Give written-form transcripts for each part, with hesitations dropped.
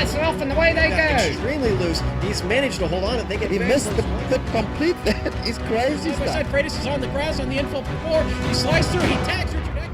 lights are off and away they go. Extremely loose. He's managed to hold on. I think He missed the complete that. He's crazy Side by side, stuff. Freitas is on the grass on the infield floor. He slides through. He tags Richard Eck.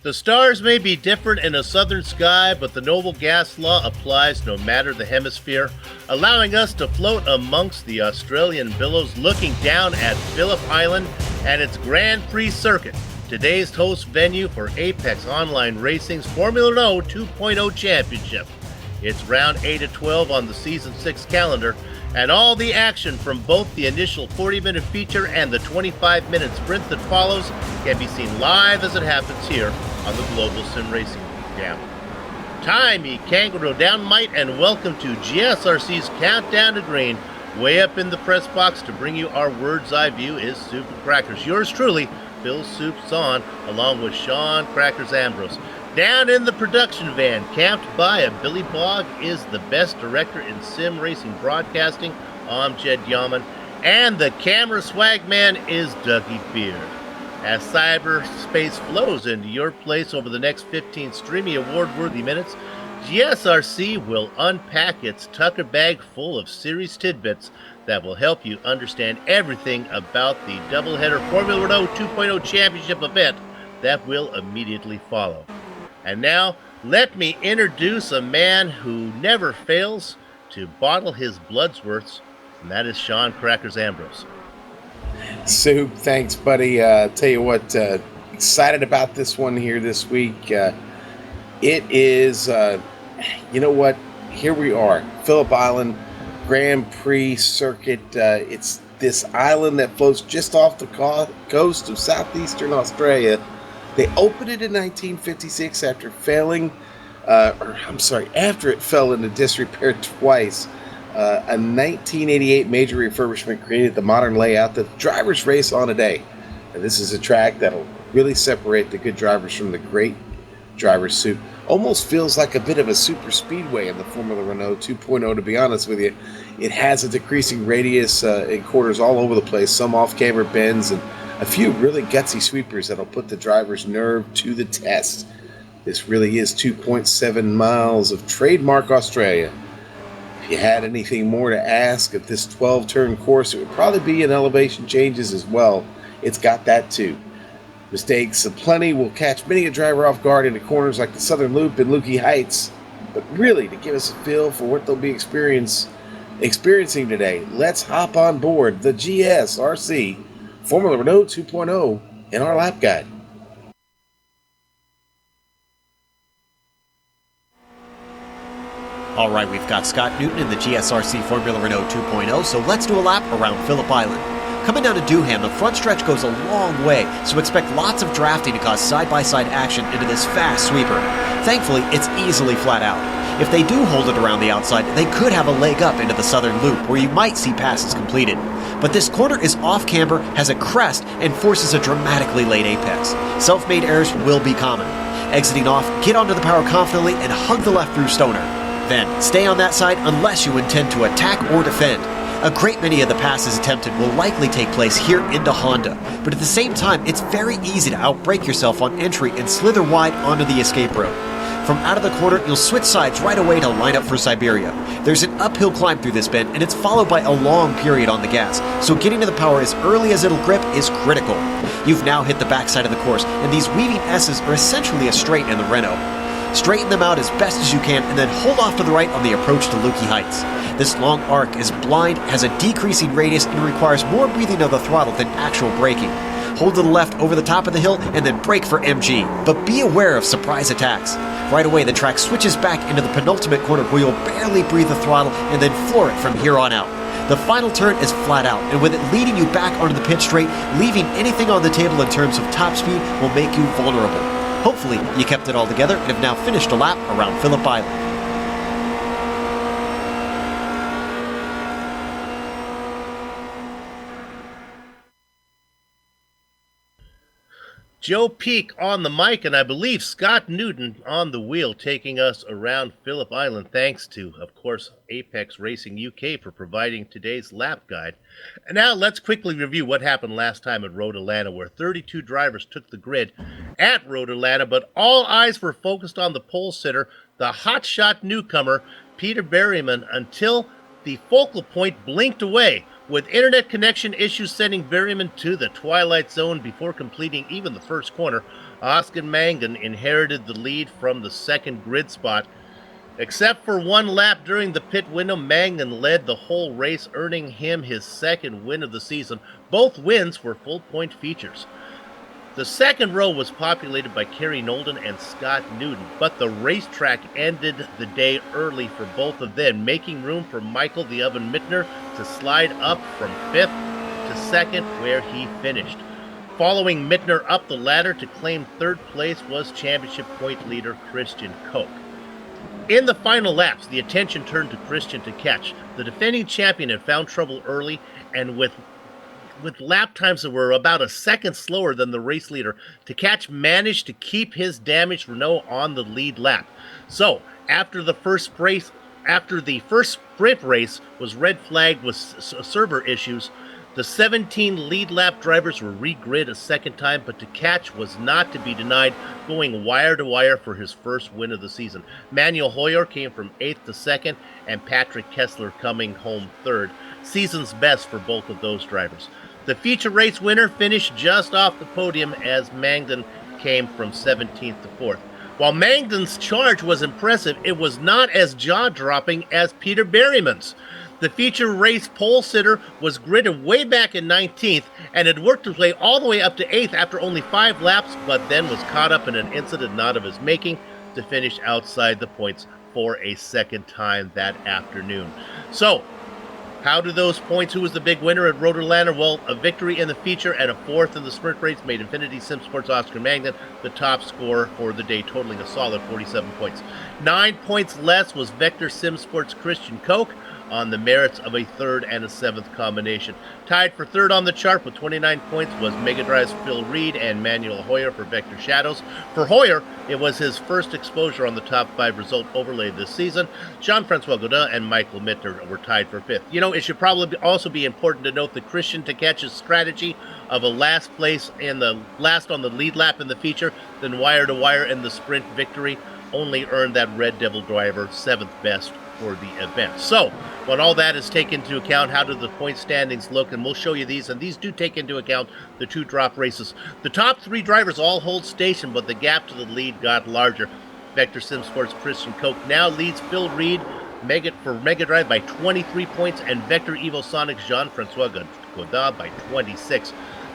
The stars may be different in a southern sky, but the noble gas law applies no matter the hemisphere, allowing us to float amongst the Australian billows looking down at Phillip Island and its Grand Prix circuit, today's host venue for Apex Online Racing's Formula Renault 2.0 Championship. It's round 8 of 12 on the Season 6 calendar, and all the action from both the initial 40-minute feature and the 25-minute sprint that follows can be seen live as it happens here on the Global SimRacing Jam. Time, ye kangaroo down might, and welcome to GSRC's Countdown to Green. Way up in the press box to bring you our Word's Eye view is Soup and Crackers. Yours truly, Phil Soup's on, along with Sean Crackers Ambrose. Down in the production van, camped by a Billy Bogg, is the best director in sim racing broadcasting, Jed Yaman, and the camera swag man is Dougie Beard. As cyberspace flows into your place over the next 15 streamy award-worthy minutes, GSRC will unpack its Tucker bag full of series tidbits that will help you understand everything about the doubleheader Formula Renault 2.0 Championship event that will immediately follow. And now, let me introduce a man who never fails to bottle his blood's worth, and that is Sean Crackers Ambrose. Soup, thanks, buddy. Tell you what, excited about this one here this week. It is, you know what? Here we are, Phillip Island Grand Prix circuit. It's this island that floats just off the coast of southeastern Australia. They opened it in 1956 after after it fell into disrepair twice. A 1988 major refurbishment created the modern layout that drivers race on today. And this is a track that'll really separate the good drivers from the great drivers. Soup almost feels like a bit of a super speedway in the Formula Renault 2.0, to be honest with you. It has a decreasing radius in corners all over the place, some off-camber bends, and a few really gutsy sweepers that'll put the driver's nerve to the test. This really is 2.7 miles of trademark Australia. If you had anything more to ask of this 12-turn course, it would probably be in elevation changes as well. It's got that too. Mistakes aplenty will catch many a driver off guard into corners like the Southern Loop and Lukey Heights. But really, to give us a feel for what they'll be experiencing today, let's hop on board the GSRC Formula Renault 2.0 in our lap guide. All right, we've got Scott Newton in the GSRC Formula Renault 2.0, so let's do a lap around Phillip Island. Coming down to Dooham, the front stretch goes a long way, so expect lots of drafting to cause side-by-side action into this fast sweeper. Thankfully, it's easily flat out. If they do hold it around the outside, they could have a leg up into the Southern Loop, where you might see passes completed. But this corner is off-camber, has a crest, and forces a dramatically late apex. Self-made errors will be common. Exiting off, get onto the power confidently and hug the left through Stoner. Then, stay on that side unless you intend to attack or defend. A great many of the passes attempted will likely take place here into Honda, but at the same time, it's very easy to outbrake yourself on entry and slither wide onto the escape road. From out of the corner, you'll switch sides right away to line up for Siberia. There's an uphill climb through this bend, and it's followed by a long period on the gas, so getting to the power as early as it'll grip is critical. You've now hit the backside of the course, and these weaving S's are essentially a straight in the Renault. Straighten them out as best as you can, and then hold off to the right on the approach to Lukey Heights. This long arc is blind, has a decreasing radius, and requires more breathing of the throttle than actual braking. Hold to the left over the top of the hill, and then brake for MG. But be aware of surprise attacks. Right away, the track switches back into the penultimate corner where you'll barely breathe the throttle and then floor it from here on out. The final turn is flat out, and with it leading you back onto the pit straight, leaving anything on the table in terms of top speed will make you vulnerable. Hopefully, you kept it all together and have now finished a lap around Phillip Island. Joe Peak on the mic, and I believe Scott Newton on the wheel, taking us around Phillip Island. Thanks to, of course, Apex Racing UK for providing today's lap guide. And now let's quickly review what happened last time at Road Atlanta, where 32 drivers took the grid at Road Atlanta, but all eyes were focused on the pole sitter, the hotshot newcomer, Peter Berryman, until the focal point blinked away, with internet connection issues sending Berryman to the twilight zone before completing even the first corner. Oscar Mangan inherited the lead from the second grid spot. Except for one lap during the pit window, Mangan led the whole race, earning him his second win of the season. Both wins were full-point features. The second row was populated by Kerry Nolden and Scott Newton, but the racetrack ended the day early for both of them, making room for Michael the Oven Mittner to slide up from 5th to 2nd, where he finished. Following Mittner up the ladder to claim 3rd place was championship point leader Christian Koch. In the final laps, the attention turned to Christian to catch. The defending champion had found trouble early, and with lap times that were about a second slower than the race leader, to catch managed to keep his damaged Renault on the lead lap. So, after the first sprint race was red flagged with server issues, the 17 lead lap drivers were re-grid a second time, but to catch was not to be denied, going wire to wire for his first win of the season. Manuel Hoyer came from 8th to 2nd, and Patrick Kessler coming home 3rd. Season's best for both of those drivers. The feature race winner finished just off the podium as Mangan came from 17th to 4th. While Mangan's charge was impressive, it was not as jaw-dropping as Peter Berryman's. The feature race pole sitter was gridded way back in 19th and had worked his way all the way up to 8th after only 5 laps, but then was caught up in an incident not of his making to finish outside the points for a second time that afternoon. So, how do those points? Who was the big winner at Road Atlanta? Well, a victory in the feature and a 4th in the sprint race made Infinity Sim Sports Oscar Magnan the top scorer for the day, totaling a solid 47 points. 9 points less was Vector Sim Sports Christian Koch on the merits of a 3rd and a 7th combination. Tied for 3rd on the chart with 29 points was Mega Drive's Phil Reed and Manuel Hoyer for Vector Shadows. For Hoyer, it was his first exposure on the top 5 result overlay this season. Jean-Francois Godin and Michael Mittner were tied for 5th. You know, it should probably also be important to note that Christian to catch's strategy of a last place in the last on the lead lap in the feature, then wire to wire in the sprint victory, only earned that Red Devil driver 7th best for the event. So, when all that is taken into account, how do the point standings look? And we'll show you these, and these do take into account the 2 drop races. The top 3 drivers all hold station, but the gap to the lead got larger. Vector Sim Sports Christian Koch now leads Phil Reed for Mega Drive by 23 points, and Vector Evo Sonic's Jean-Francois Godin by 26.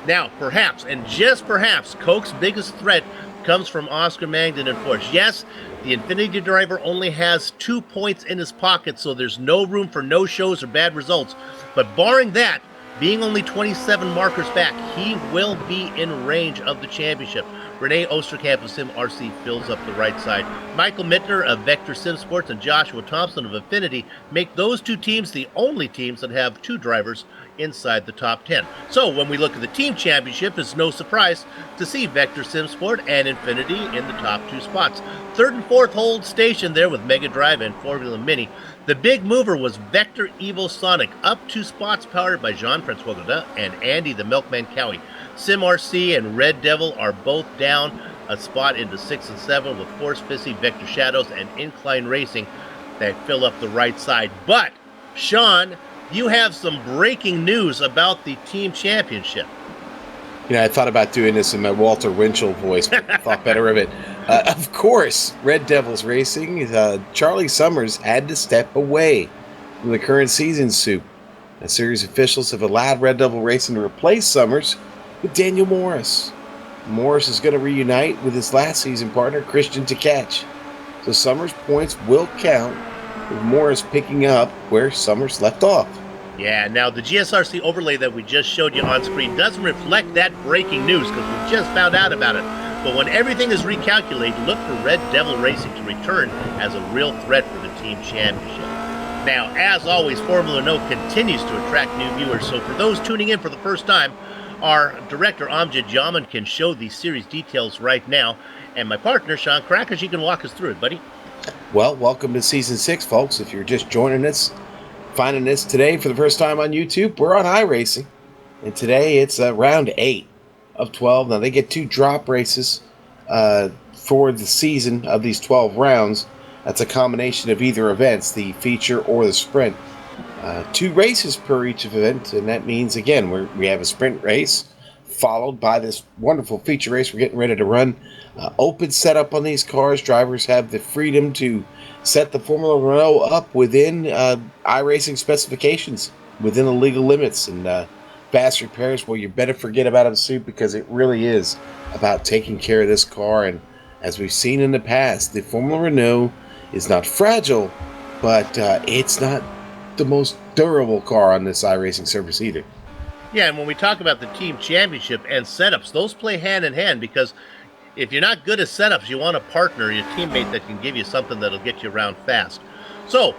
Now, perhaps, and just perhaps, Koch's biggest threat comes from Oscar Mangan in 4th. Yes, the Infinity driver only has 2 points in his pocket, so there's no room for no-shows or bad results. But barring that, being only 27 markers back, he will be in range of the championship. Renee Osterkamp of SimRC fills up the right side. Michael Mittner of Vector Sim Sports and Joshua Thompson of Affinity make those 2 teams the only teams that have 2 drivers inside the top 10. So when we look at the team championship, it's no surprise to see Vector Sim Sport and Infinity in the top 2 spots. 3rd and 4th hold station there with Mega Drive and Formula Mini. The big mover was Vector Evo Sonic, up 2 spots powered by Jean-Francois Godin and Andy the Milkman Cowie. SimRC and Red Devil are both down a spot into 6 and 7 with Force Fissy, Vector Shadows, and Incline Racing that fill up the right side. But, Sean, you have some breaking news about the team championship. You know, I thought about doing this in my Walter Winchell voice, but I thought better of it. Of course, Red Devils Racing, Charlie Summers had to step away from the current season soup. A series of officials have allowed Red Devil Racing to replace Summers with Daniel Morris. Morris is going to reunite with his last season partner, Christian Tkach. So Summers' points will count, with Morris picking up where Summers left off. Yeah, now the GSRC overlay that we just showed you on screen doesn't reflect that breaking news because we just found out about it. But when everything is recalculated, look for Red Devil Racing to return as a real threat for the team championship. Now, as always, Formula No continues to attract new viewers, so for those tuning in for the first time, Our director, Amjad Jaman, can show these series details right now. And my partner, Sean Crackers, you can walk us through it, buddy. Well, welcome to Season 6, folks. If you're just joining us, finding this today for the first time on YouTube, we're on iRacing. And today it's round 8 of 12. Now, they get 2 drop races for the season of these 12 rounds. That's a combination of either events, the feature or the sprint. 2 races per each event, and that means, again, we have a sprint race followed by this wonderful feature race we're getting ready to run. Open setup on these cars. Drivers have the freedom to set the Formula Renault up within iRacing specifications, within the legal limits, and fast repairs, well, you better forget about it, Soup, because it really is about taking care of this car. And as we've seen in the past, the Formula Renault is not fragile, but it's not the most durable car on this iRacing surface either. Yeah, and when we talk about the team championship and setups, those play hand in hand, because if you're not good at setups, you want a partner, your teammate that can give you something that'll get you around fast. So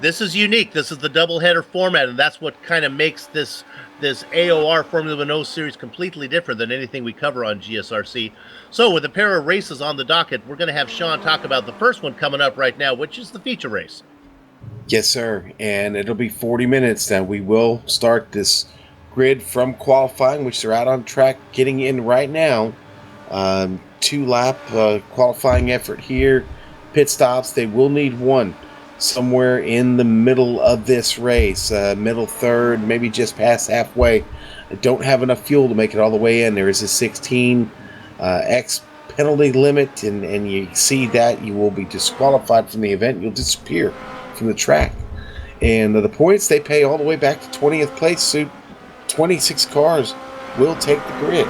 this is unique. This is the doubleheader format, and that's what kind of makes this AOR Formula Renault series completely different than anything we cover on GSRC. So with a pair of races on the docket, we're going to have Sean talk about the first one coming up right now, which is the feature race. Yes, sir. And it'll be 40 minutes. Now, we will start this grid from qualifying, which they're out on track getting in right now. 2-lap qualifying effort here. Pit stops, they will need one somewhere in the middle of this race. Middle third, maybe just past halfway. Don't have enough fuel to make it all the way in. There is a 16x penalty limit, and you exceed that, you will be disqualified from the event. You'll disappear from the track. And the points, they pay all the way back to 20th place. So 26 cars will take the grid.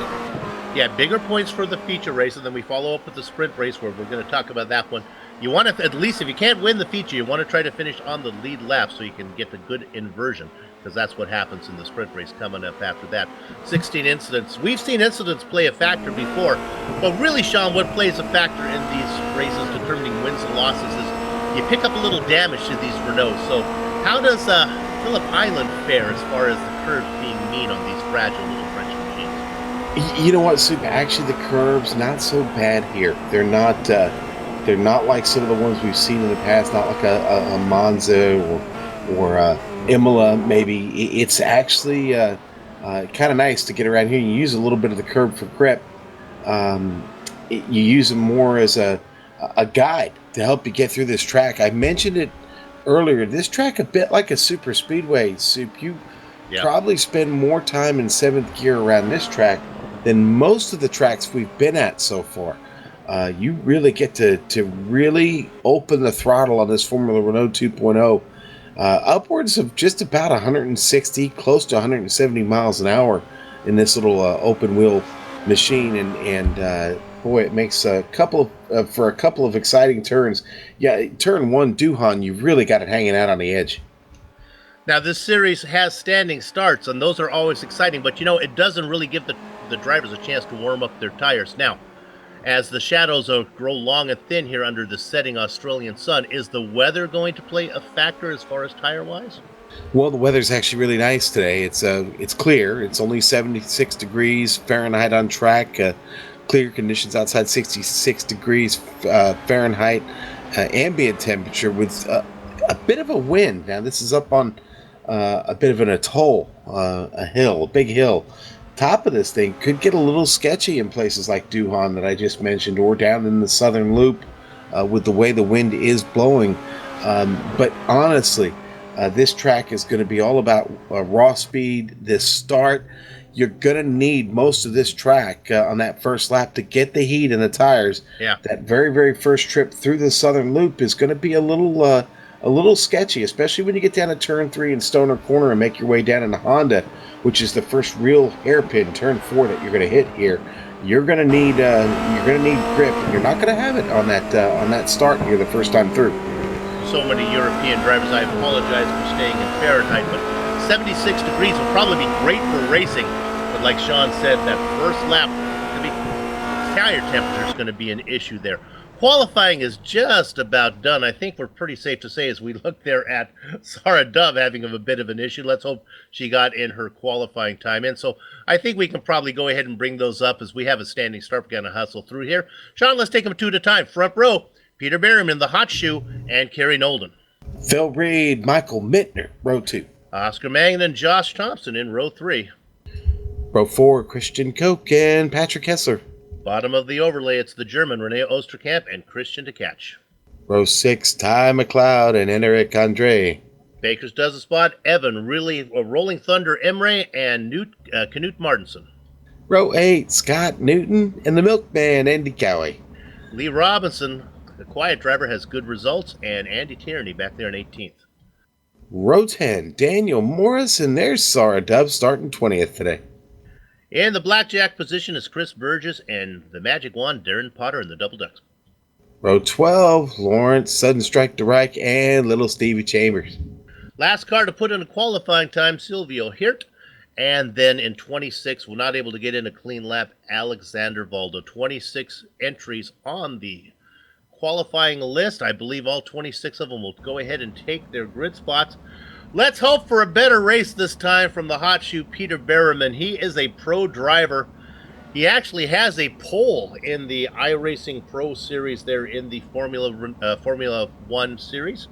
Yeah, bigger points for the feature race, and then we follow up with the sprint race where we're going to talk about that one. You want to, at least if you can't win the feature, you want to try to finish on the lead lap so you can get the good inversion, because that's what happens in the sprint race coming up after that. 16 incidents. We've seen incidents play a factor before, but really, Sean, what plays a factor in these races determining wins and losses is you pick up a little damage to these Renaults. So how does Phillip Island fare as far as the curves being mean on these fragile little French machines? You know what, Soup? Actually, the curves not so bad here. They're not like some of the ones we've seen in the past. Not like a Monza or Imola. Maybe it's actually kind of nice to get around here. You use a little bit of the curb for grip. You use them more as a guide to help you get through this track. I mentioned it earlier. This track a bit like a super speedway, Soup. You probably spend more time in 7th gear around this track than most of the tracks we've been at so far. You really get to really open the throttle on this Formula Renault 2.0 upwards of just about 160, close to 170 miles an hour in this little open wheel machine, and boy, it makes a couple of exciting turns. Yeah, turn 1, Duhan, you really got it hanging out on the edge. Now, this series has standing starts, and those are always exciting, but, it doesn't really give the drivers a chance to warm up their tires. Now, as the shadows grow long and thin here under the setting Australian sun, is the weather going to play a factor as far as tire-wise? Well, the weather's actually really nice today. It's clear. It's only 76 degrees Fahrenheit on track. Clear conditions outside, 66 degrees Fahrenheit ambient temperature with a bit of a wind. Now, this is up on a bit of an atoll, a big hill. Top of this thing could get a little sketchy in places like Duhan that I just mentioned, or down in the southern loop with the way the wind is blowing. But honestly, this track is going to be all about raw speed. This start, you're going to need most of this track on that first lap to get the heat in the tires. Yeah. That very, very first trip through the southern loop is going to be a little sketchy, especially when you get down to turn 3 in Stoner Corner and make your way down into Honda, which is the first real hairpin, turn 4, that you're going to hit here. You're going to need grip, and you're not going to have it on that start here the first time through. So many European drivers, I apologize for staying in Fahrenheit, but 76 degrees will probably be great for racing. But like Sean said, that first lap, tire temperature is going to be an issue there. Qualifying is just about done. I think we're pretty safe to say as we look there at Sarah Dove having a bit of an issue. Let's hope she got in her qualifying time in. So I think we can probably go ahead and bring those up as we have a standing start. We're going to hustle through here. Sean, let's take them two at a time. Front row, Peter Berryman, the hot shoe, and Kerry Nolden. Phil Reed, Michael Mittner, row 2. Oscar Mangan and Josh Thompson in row 3. Row 4, Christian Koch and Patrick Hessler. Bottom of the overlay, it's the German René Osterkamp and Christian de Catch. Row 6, Ty McLeod and Enric Andre. Baker's does a spot, Evan, Rolling Thunder Emre, and Knut Martinson. Row 8, Scott Newton and the Milkman, Andy Cowie. Lee Robinson, the quiet driver, has good results, and Andy Tierney back there in 18th. Row 10, Daniel Morris, and there's Sarah Dove starting 20th today. In the blackjack position is Chris Burgess and the Magic Wand, Darren Potter, in the double ducks. Row 12, Lawrence, Sudden Strike to Reich, and Little Stevie Chambers. Last car to put in a qualifying time, Silvio Hirt. And then in 26, we're not able to get in a clean lap, Alexander Valdo. 26 entries on the qualifying list. I believe all 26 of them will go ahead and take their grid spots. Let's hope for a better race this time from the hot shoe, Peter Berryman. He is a pro driver. He actually has a pole in the iRacing Pro Series there in the Formula One Series.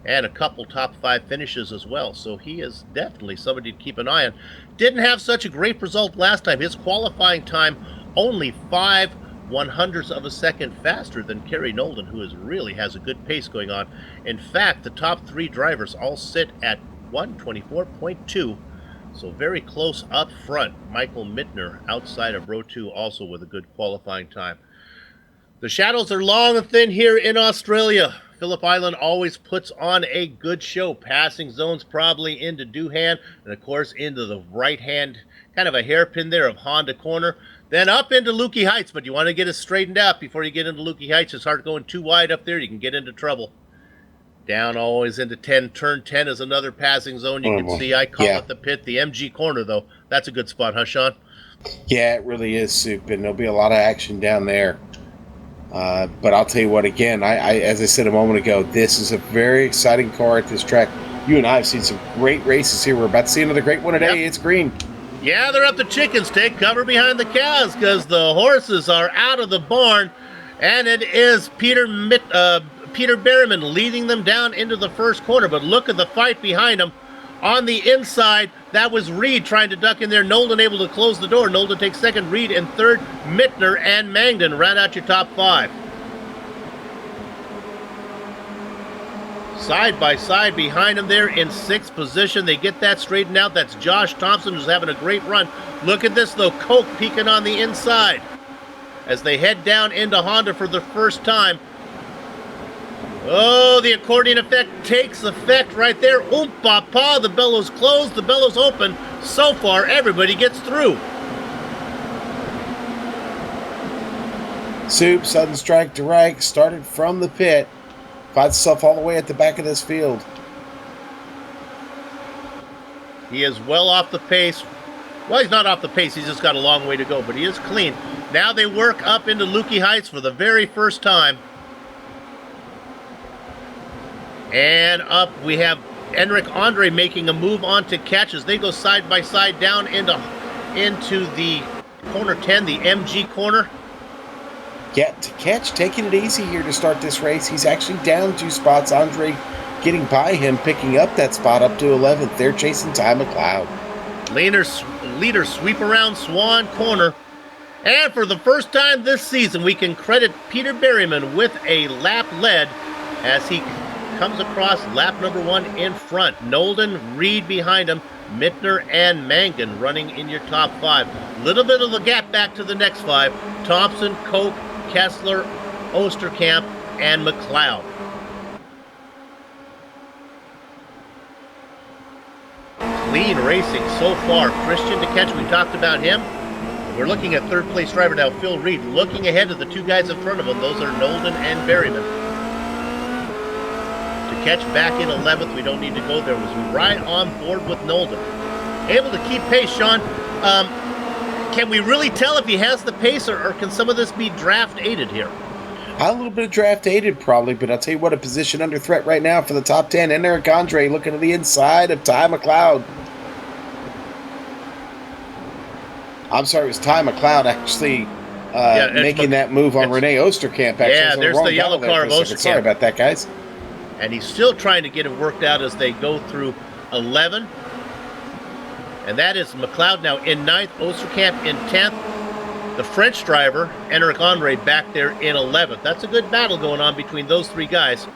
And a couple top 5 finishes as well. So he is definitely somebody to keep an eye on. Didn't have such a great result last time. His qualifying time only 5/100ths of a second faster than Kerry Nolden, who really has a good pace going on. In fact, the top 3 drivers all sit at 1:24.2, so very close up front. Michael Mittner outside of row 2 also with a good qualifying time. The shadows are long and thin here in Australia. Phillip Island always puts on a good show. Passing zones probably into Doohan, and of course into the right hand, kind of a hairpin there of Honda Corner. Then up into Lukey Heights, but you want to get it straightened out before you get into Lukey Heights. It's hard going too wide up there. You can get into trouble. Down always into 10. Turn 10 is another passing zone. You can see I call it the pit. The MG corner, though. That's a good spot, huh, Sean? Yeah, it really is, Soup, and there'll be a lot of action down there. But I'll tell you what, again, I as I said a moment ago, this is a very exciting car at this track. You and I have seen some great races here. We're about to see another great one today. Yep. It's green. Yeah, they're up the chickens. Take cover behind the cows because the horses are out of the barn. And it is Peter Berryman leading them down into the first corner. But look at the fight behind him. On the inside, that was Reed trying to duck in there. Nolden able to close the door. Nolden takes second. Reed in third. Mittner and Mangden round out your top 5. Side by side behind him there in 6th position. They get that straightened out. That's Josh Thompson, who's having a great run. Look at this, though. Koch peeking on the inside as they head down into Honda for the first time. Oh, the accordion effect takes effect right there. Papa, the bellows closed, the bellows open. So far, everybody gets through. Soup, Sudden Strike to Reich, started from the pit. Finds himself all the way at the back of this field. He is well off the pace. Well, he's not off the pace. He's just got a long way to go, but he is clean. Now they work up into Lukey Heights for the very first time. And up we have Enric Andre making a move on to catch as they go side by side down into the corner 10, the MG corner. Yeah, to catch, taking it easy here to start this race. He's actually down 2 spots. Andre getting by him, picking up that spot up to 11th. They're chasing Ty McLeod. Leader sweep around Swan Corner. And for the first time this season, we can credit Peter Berryman with a lap lead as he comes across lap number 1 in front. Nolden, Reed behind him, Mittner and Mangan running in your top 5. Little bit of a gap back to the next 5. Thompson, Koch, Kessler, Osterkamp, and McLeod. Clean racing so far. Christian de Catch, we talked about him. We're looking at third place driver now, Phil Reed, looking ahead of the 2 guys in front of him. Those are Nolden and Berryman. To Catch back in 11th. We don't need to go there. Was right on board with Nolden. Able to keep pace, Sean. Can we really tell if he has the pace, or can some of this be draft aided here? A little bit of draft aided probably, but I'll tell you what, a position under threat right now for the top 10. And Eric Andre looking to the inside of Ty McLeod. I'm sorry, it was Ty McLeod actually making that move on Renee Osterkamp. Actually, yeah, there's the yellow car of Osterkamp. Sorry about that, guys. And he's still trying to get it worked out as they go through 11. And that is McLeod now in 9th, Osterkamp in 10th. The French driver, Eric Andre, back there in 11th. That's a good battle going on between those three guys.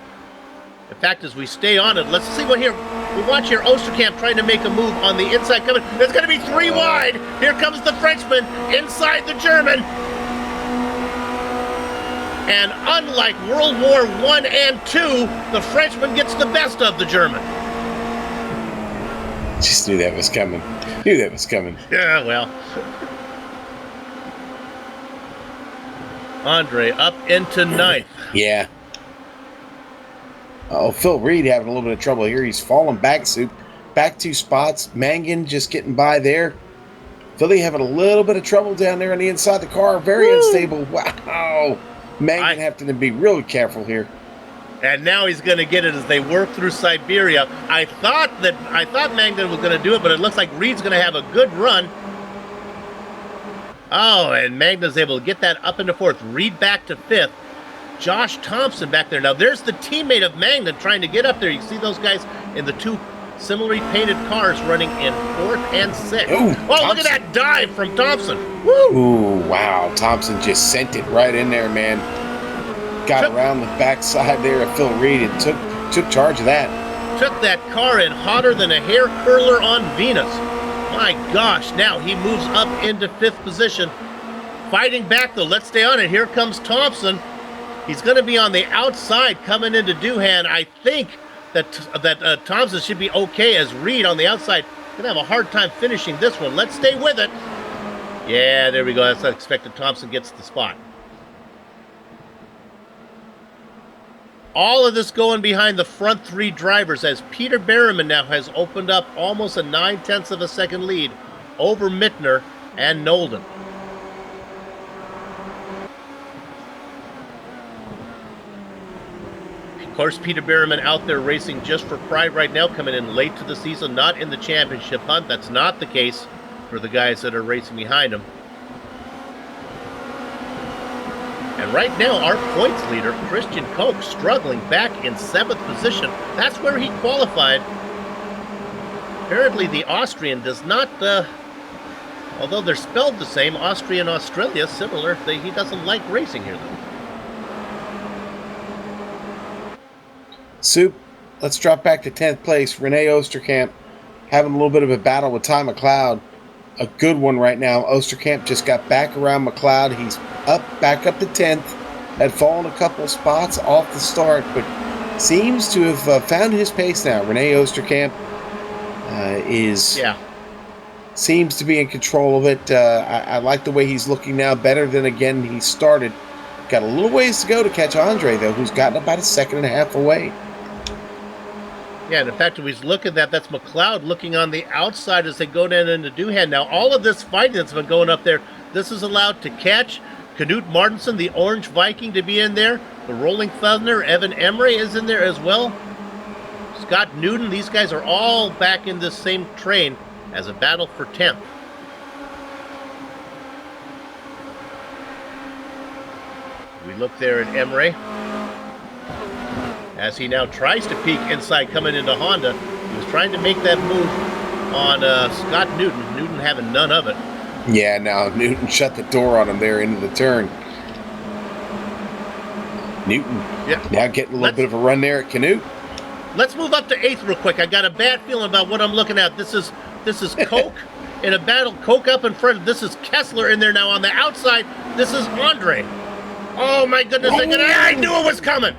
In fact, as we stay on it, let's see what here. We watch here Osterkamp trying to make a move on the inside coming. There's going to be 3 wide. Here comes the Frenchman inside the German. And unlike World War I and II, the Frenchman gets the best of the German. Just knew that was coming. Knew that was coming. Yeah, well. Andre up into 9th. Yeah. Oh, Phil Reed having a little bit of trouble here. He's falling back 2 spots. Mangan just getting by there. Philly having a little bit of trouble down there on the inside of the car. Very unstable. Wow. Mangan having to be really careful here. And now he's going to get it as they work through Siberia. I thought Mangan was going to do it, but it looks like Reed's going to have a good run. Oh, and Magna's able to get that up into 4th. Reed back to 5th. Josh Thompson back there. Now, there's the teammate of Magna trying to get up there. You see those guys in the 2 similarly painted cars running in 4th and 6th. Ooh, oh, look at that dive from Thompson. Woo! Ooh, wow. Thompson just sent it right in there, man. Got around the backside there of Phil Reed and took charge of that. Took that car in hotter than a hair curler on Venus. My gosh, now he moves up into 5th position. Fighting back, though. Let's stay on it. Here comes Thompson. He's going to be on the outside coming into Doohan. I think that Thompson should be okay as Reed on the outside. Going to have a hard time finishing this one. Let's stay with it. Yeah, there we go. That's unexpected. Thompson gets the spot. All of this going behind the front 3 drivers as Peter Berriman now has opened up almost a 9/10 of a second lead over Mittner and Nolden. Of course, Peter Berriman out there racing just for pride right now, coming in late to the season, not in the championship hunt. That's not the case for the guys that are racing behind him. And right now, our points leader, Christian Koch, struggling back in 7th position. That's where he qualified. Apparently, the Austrian does not, although they're spelled the same, Austria and Australia, similar, he doesn't like racing here, though. Soup, let's drop back to 10th place. Renee Osterkamp having a little bit of a battle with Ty McLeod. A good one right now. Osterkamp just got back around McLeod. He's back up to 10th. Had fallen a couple spots off the start, but seems to have found his pace now. Renee Osterkamp seems to be in control of it. I like the way he's looking now, better than again he started. Got a little ways to go to catch Andre, though, who's gotten about a 1.5 away. Yeah, and in fact, if we look at that, that's McLeod looking on the outside as they go down into Doohan. Now, all of this fighting that's been going up there, this is allowed to catch. Knut Martinson, the Orange Viking, to be in there. The Rolling Thunder, Evan Emery is in there as well. Scott Newton, these guys are all back in this same train as a battle for 10th. We look there at Emery as he now tries to peek inside coming into Honda. He was trying to make that move on Scott Newton. Newton having none of it. Yeah, now Newton shut the door on him there into the turn. Newton now getting a little bit of a run there at Knut. Let's move up to 8th real quick. I got a bad feeling about what I'm looking at. This is Koch in a battle. Koch up in front. This is Kessler in there now on the outside. This is Andre. Oh my goodness! I knew it was coming.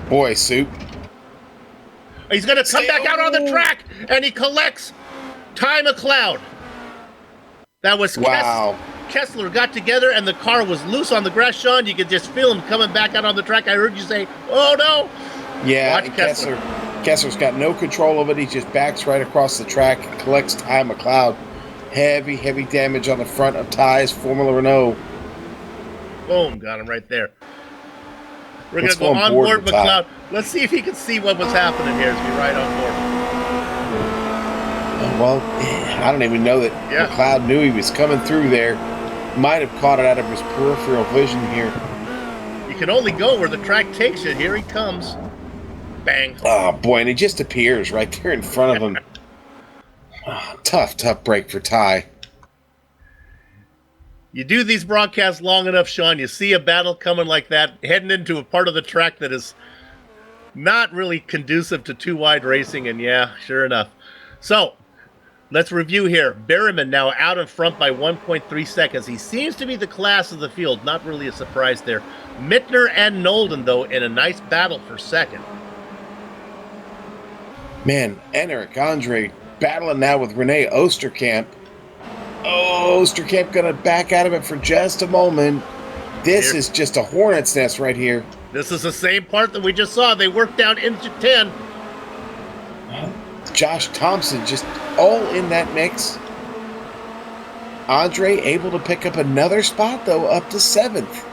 Boy, Soup. He's going to come back out on the track, and he collects Ty McLeod. That was wow. Kessler got together, and the car was loose on the grass. Sean, you could just feel him coming back out on the track. I heard you say, "Oh no!" Yeah, watch Kessler. Kessler's got no control of it. He just backs right across the track and collects Ty McLeod. Heavy, heavy damage on the front of Ty's Formula Renault. Boom, got him right there. We're going Let's to go on board board with Ty. McLeod. Let's see if he can see what was happening here as we ride on board. Well, I don't even know that Yeah. McLeod knew he was coming through there. Might have caught it out of his peripheral vision here. You can only go where the track takes you. Here he comes. Bang. Oh, boy, and he just appears right there in front of him. Tough break for Ty. You do these broadcasts long enough, Sean, you see a battle coming like that, heading into a part of the track that is not really conducive to two-wide racing, and yeah, sure enough. So, let's review here. Berryman now out in front by 1.3 seconds. He seems to be the class of the field. Not really a surprise there. Mittner and Nolden, though, in a nice battle for second. Man, Enric Andre battling now with Rene Oosterkamp. Oh, Oosterkamp going to back out of it for just a moment. This Here. is just a hornet's nest right here. This is the same part that we just saw. They worked down into 10. Josh Thompson just all in that mix. Andre able to pick up another spot, though, up to 7th.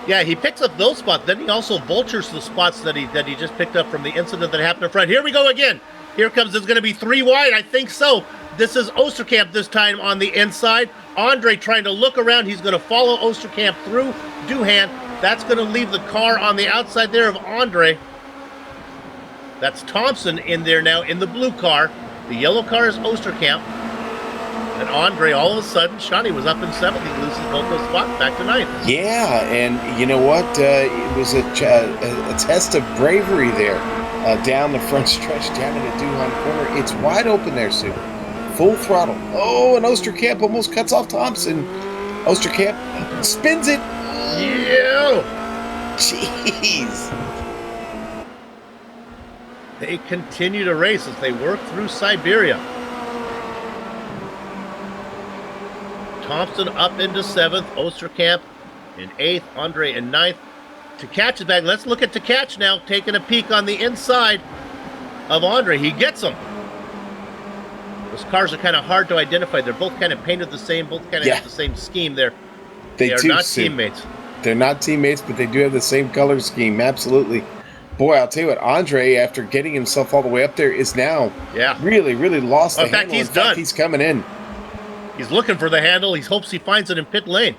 Yeah, he picks up those spots. Then he also vultures the spots that he just picked up from the incident that happened in front. Here we go again. Here comes, there's going to be 3 wide. I think so. This is Oosterkamp this time on the inside. Andre trying to look around. He's going to follow Oosterkamp through Doohan. That's going to leave the car on the outside there of Andre. That's Thompson in there now in the blue car. The yellow car is Oosterkamp. And Andre, all of a sudden, Shawnee was up in 7th. He loses both those spots back to 9th. Yeah, and you know what? It was a test of bravery there down the front stretch, down in the Doohan corner. It's wide open there, Sue. Full throttle. Oh, and Oosterkamp almost cuts off Thompson. Oosterkamp spins it. Yeah! Jeez. They continue to race as they work through Siberia. Thompson up into 7th, Oosterkamp in 8th, Andre in 9th. Tkach is back. Let's look at Tkach now, taking a peek on the inside of Andre. He gets him. Those cars are kind of hard to identify. They're both kind of painted the same, both kind of have the same scheme there. They are not teammates. They're not teammates, but they do have the same color scheme. Absolutely. Boy, I'll tell you what, Andre, after getting himself all the way up there, is now really, really lost the handle. In fact, he's coming in. He's looking for the handle. He hopes he finds it in pit lane.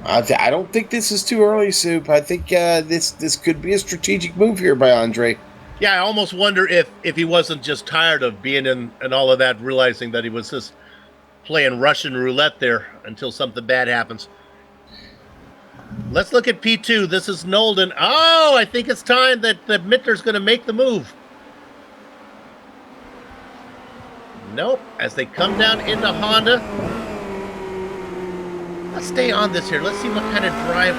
I don't think this is too early, Soup. I think this could be a strategic move here by Andre. Yeah, I almost wonder if he wasn't just tired of being in and all of that, realizing that he was just playing Russian roulette there until something bad happens. Let's look at P2. This is Nolden. Oh, I think it's time that Mittner's going to make the move. Nope. As they come down into Honda. Let's stay on this here. Let's see what kind of drive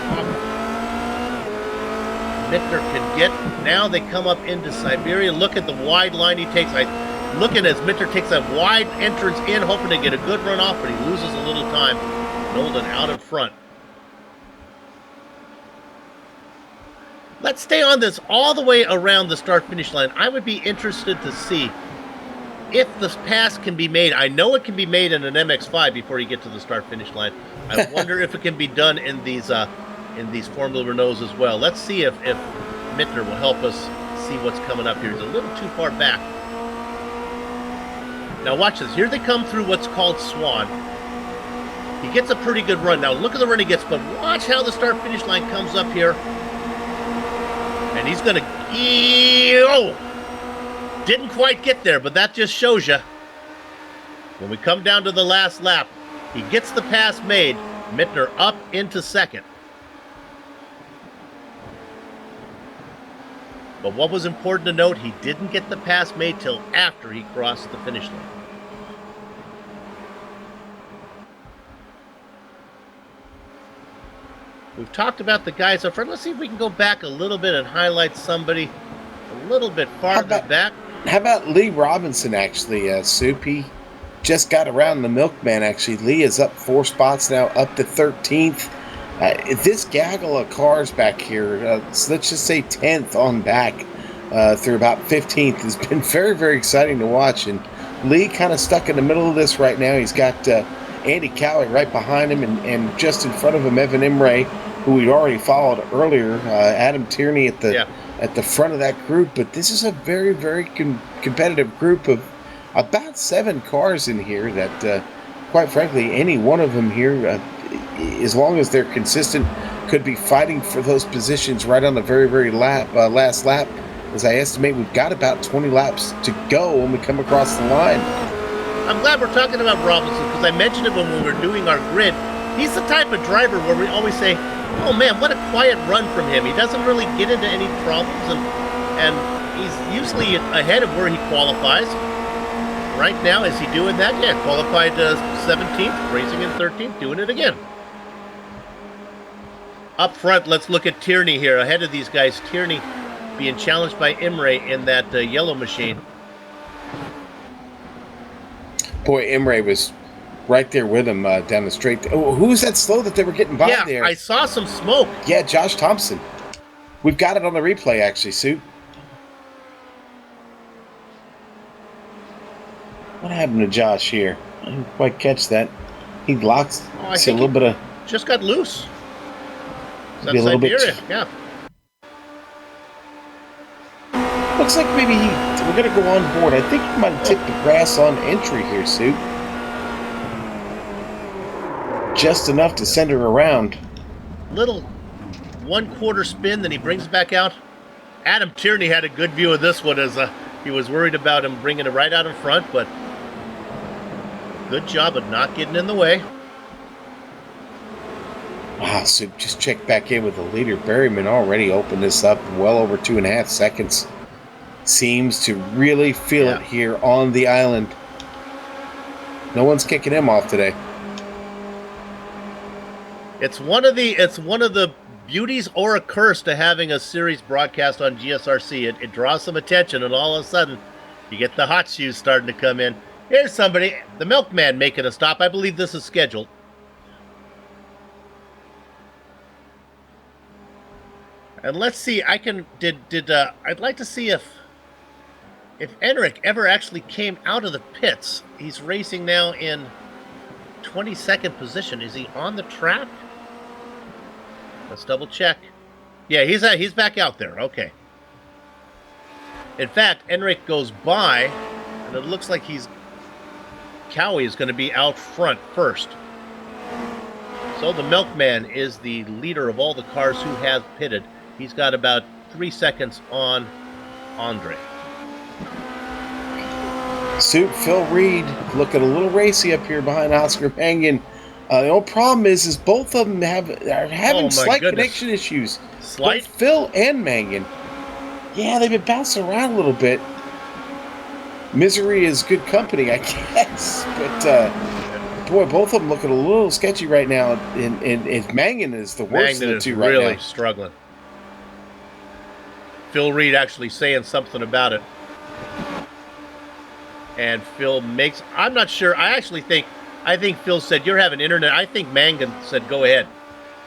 Mittner can get. Now they come up into Siberia. Look at the wide line he takes. Looking as Mittner takes a wide entrance in, hoping to get a good run off, but he loses a little time. Nolden out in front. Let's stay on this all the way around the start-finish line. I would be interested to see if this pass can be made. I know it can be made in an MX-5 before you get to the start-finish line. I wonder if it can be done in these Formula Renaults as well. Let's see if Mittner will help us see what's coming up here. He's a little too far back. Now watch this. Here they come through what's called Swan. He gets a pretty good run. Now look at the run he gets, but watch how the start-finish line comes up here. And he's going to... Oh! Didn't quite get there, but that just shows you. When we come down to the last lap, he gets the pass made. Mittner up into second. But what was important to note, he didn't get the pass made till after he crossed the finish line. We've talked about the guys up front. Let's see if we can go back a little bit and highlight somebody a little bit farther back. How about Lee Robinson, actually, Soup? He just got around the milkman, actually. Lee is up 4 spots now, up to 13th. This gaggle of cars back here, so let's just say 10th on back through about 15th, has been very, very exciting to watch. And Lee kind of stuck in the middle of this right now. He's got Andy Cowie right behind him, and just in front of him, Evan Imre. who we already followed earlier, Adam Tierney at the front of that group. But this is a very, very competitive group of about 7 cars in here that, quite frankly, any one of them here, as long as they're consistent, could be fighting for those positions right on the very, very last lap. As I estimate, we've got about 20 laps to go when we come across the line. I'm glad we're talking about Robinson, because I mentioned it when we were doing our grid. He's the type of driver where we always say, oh man, what a quiet run from him. He doesn't really get into any problems, and he's usually ahead of where he qualifies. Right now, is he doing that? Yeah, qualified 17th, racing in 13th, doing it again. Up front, let's look at Tierney here. Ahead of these guys, Tierney being challenged by Imre in that yellow machine. Boy, Imre was right there with him down the straight. Oh, who was that slow that they were getting by there? Yeah, I saw some smoke. Yeah, Josh Thompson. We've got it on the replay, actually, Sue. What happened to Josh here? I didn't quite catch that. He locked. I see a little bit of. Just got loose. Maybe a little bit. Yeah. Looks like maybe we're going to go on board. I think he might have tipped the grass on entry here, Sue. Just enough to send her around. Little 1/4 spin, then he brings it back out. Adam Tierney had a good view of this one as he was worried about him bringing it right out in front, but good job of not getting in the way. Wow, so just check back in with the leader. Berryman already opened this up well over 2.5 seconds. Seems to really feel it here on the island. No one's kicking him off today. It's one of the beauties or a curse to having a series broadcast on GSRC. It draws some attention, and all of a sudden, you get the hot shoes starting to come in. Here's somebody, the milkman, making a stop. I believe this is scheduled. And let's see. I'd like to see if Enric ever actually came out of the pits. He's racing now in 22nd position. Is he on the track? Let's double check. Yeah, he's back out there. Okay. In fact, Enric goes by, and it looks like Cowie is going to be out front first. So the milkman is the leader of all the cars who have pitted. He's got about 3 seconds on Andre. Suit Phil Reed looking a little racy up here behind Oscar Mangan. The only problem is both of them are having slight connection issues. Slight? Both Phil and Mangan. Yeah, they've been bouncing around a little bit. Misery is good company, I guess. But boy, both of them looking a little sketchy right now. And Mangan is the worst of the two right now. Really struggling. Phil Reed actually saying something about it. And Phil makes, I'm not sure, I think Phil said, you're having internet. I think Mangan said, go ahead.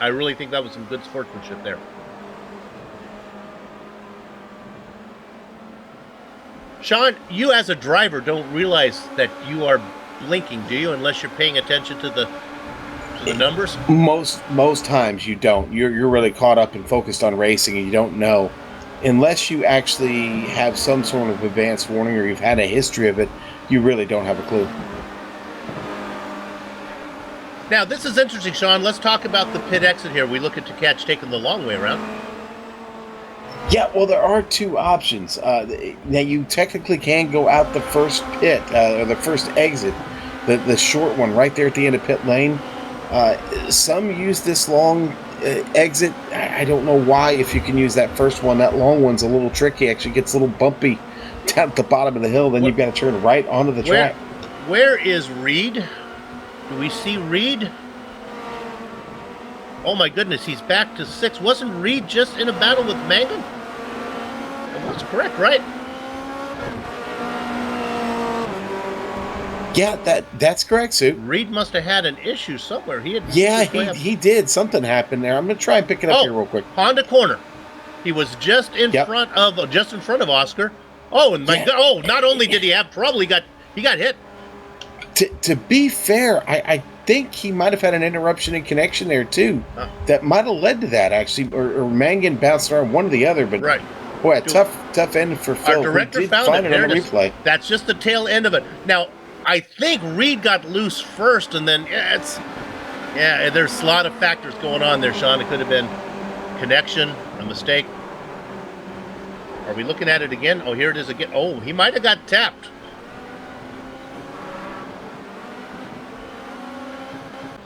I really think that was some good sportsmanship there. Sean, you as a driver don't realize that you are blinking, do you? Unless you're paying attention to the numbers? Most times you don't. You're really caught up and focused on racing, and you don't know. Unless you actually have some sort of advance warning or you've had a history of it, you really don't have a clue. Now, this is interesting, Sean. Let's talk about the pit exit here. We look at Tkach taking the long way around. Yeah, well, there are 2 options. Now, you technically can go out the first pit, or the first exit, the short one right there at the end of pit lane. Some use this long exit. I don't know why. If you can use that first one, that long one's a little tricky. Actually gets a little bumpy down at the bottom of the hill. Then you've got to turn right onto the track. Where is Reed? Do we see Reed? Oh my goodness, he's back to 6. Wasn't Reed just in a battle with Mangan? That's correct, right? Yeah, that's correct, Sue. Reed must have had an issue somewhere. He did. Something happened there. I'm going to try and pick it up here real quick. Honda corner. He was just in front of Oscar. Oh, and my God! Oh, not only did he have trouble, he got hit. To be fair, I think he might have had an interruption in connection there too. Huh. That might have led to that actually, or Mangan bounced around, one or the other. But Right. boy, a tough end for Phil. Our director We did found find it. it on There the it is. replay. That's just the tail end of it. Now, I think Reed got loose first, and then there's a lot of factors going on there, Sean. It could have been connection, a mistake. Are we looking at it again? Oh, here it is again. Oh, he might have got tapped.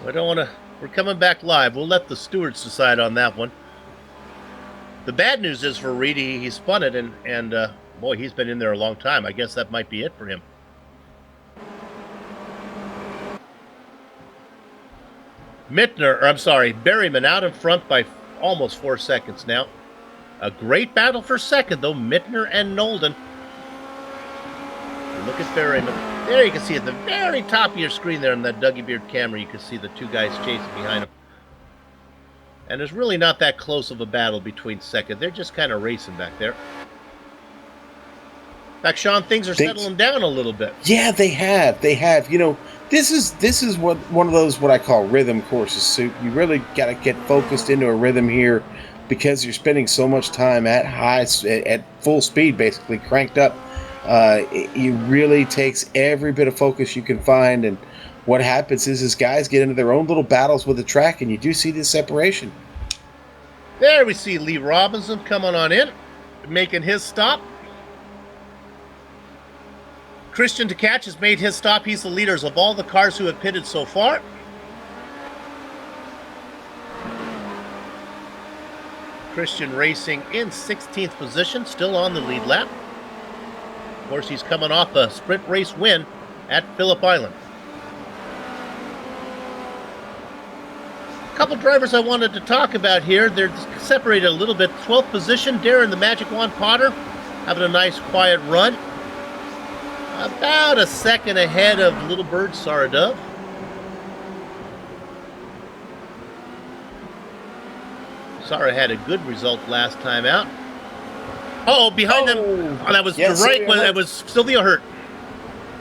I don't want to. We're coming back live. We'll let the stewards decide on that one. The bad news is for Reed, he spun it, and boy, he's been in there a long time. I guess that might be it for him. Berryman out in front by almost 4 seconds now. A great battle for second, though, Mittner and Nolden. Look at Berryman. There you can see at the very top of your screen there on that Dougie Beard camera, you can see the two guys chasing behind him. And there's really not that close of a battle between second. They're just kind of racing back there. In fact, Sean, things are settling down a little bit. Yeah, they have. They have. You know, this is what one of those what I call rhythm courses, Soup. You really got to get focused into a rhythm here because you're spending so much time at full speed, basically cranked up. It really takes every bit of focus you can find, and what happens is guys get into their own little battles with the track, and you do see this separation. There we see Lee Robinson coming on in, making his stop. Christian Tkach has made his stop. He's the leaders of all the cars who have pitted so far. Christian racing in 16th position, still on the lead lap. Of course, he's coming off a sprint race win at Phillip Island. A couple drivers I wanted to talk about here. They're separated a little bit. 12th position, Darren the Magic Wand Potter, having a nice quiet run. About a second ahead of Little Bird Saradov. Sara had a good result last time out. Oh, behind them. Oh, that was right when that was Silvio Hurt.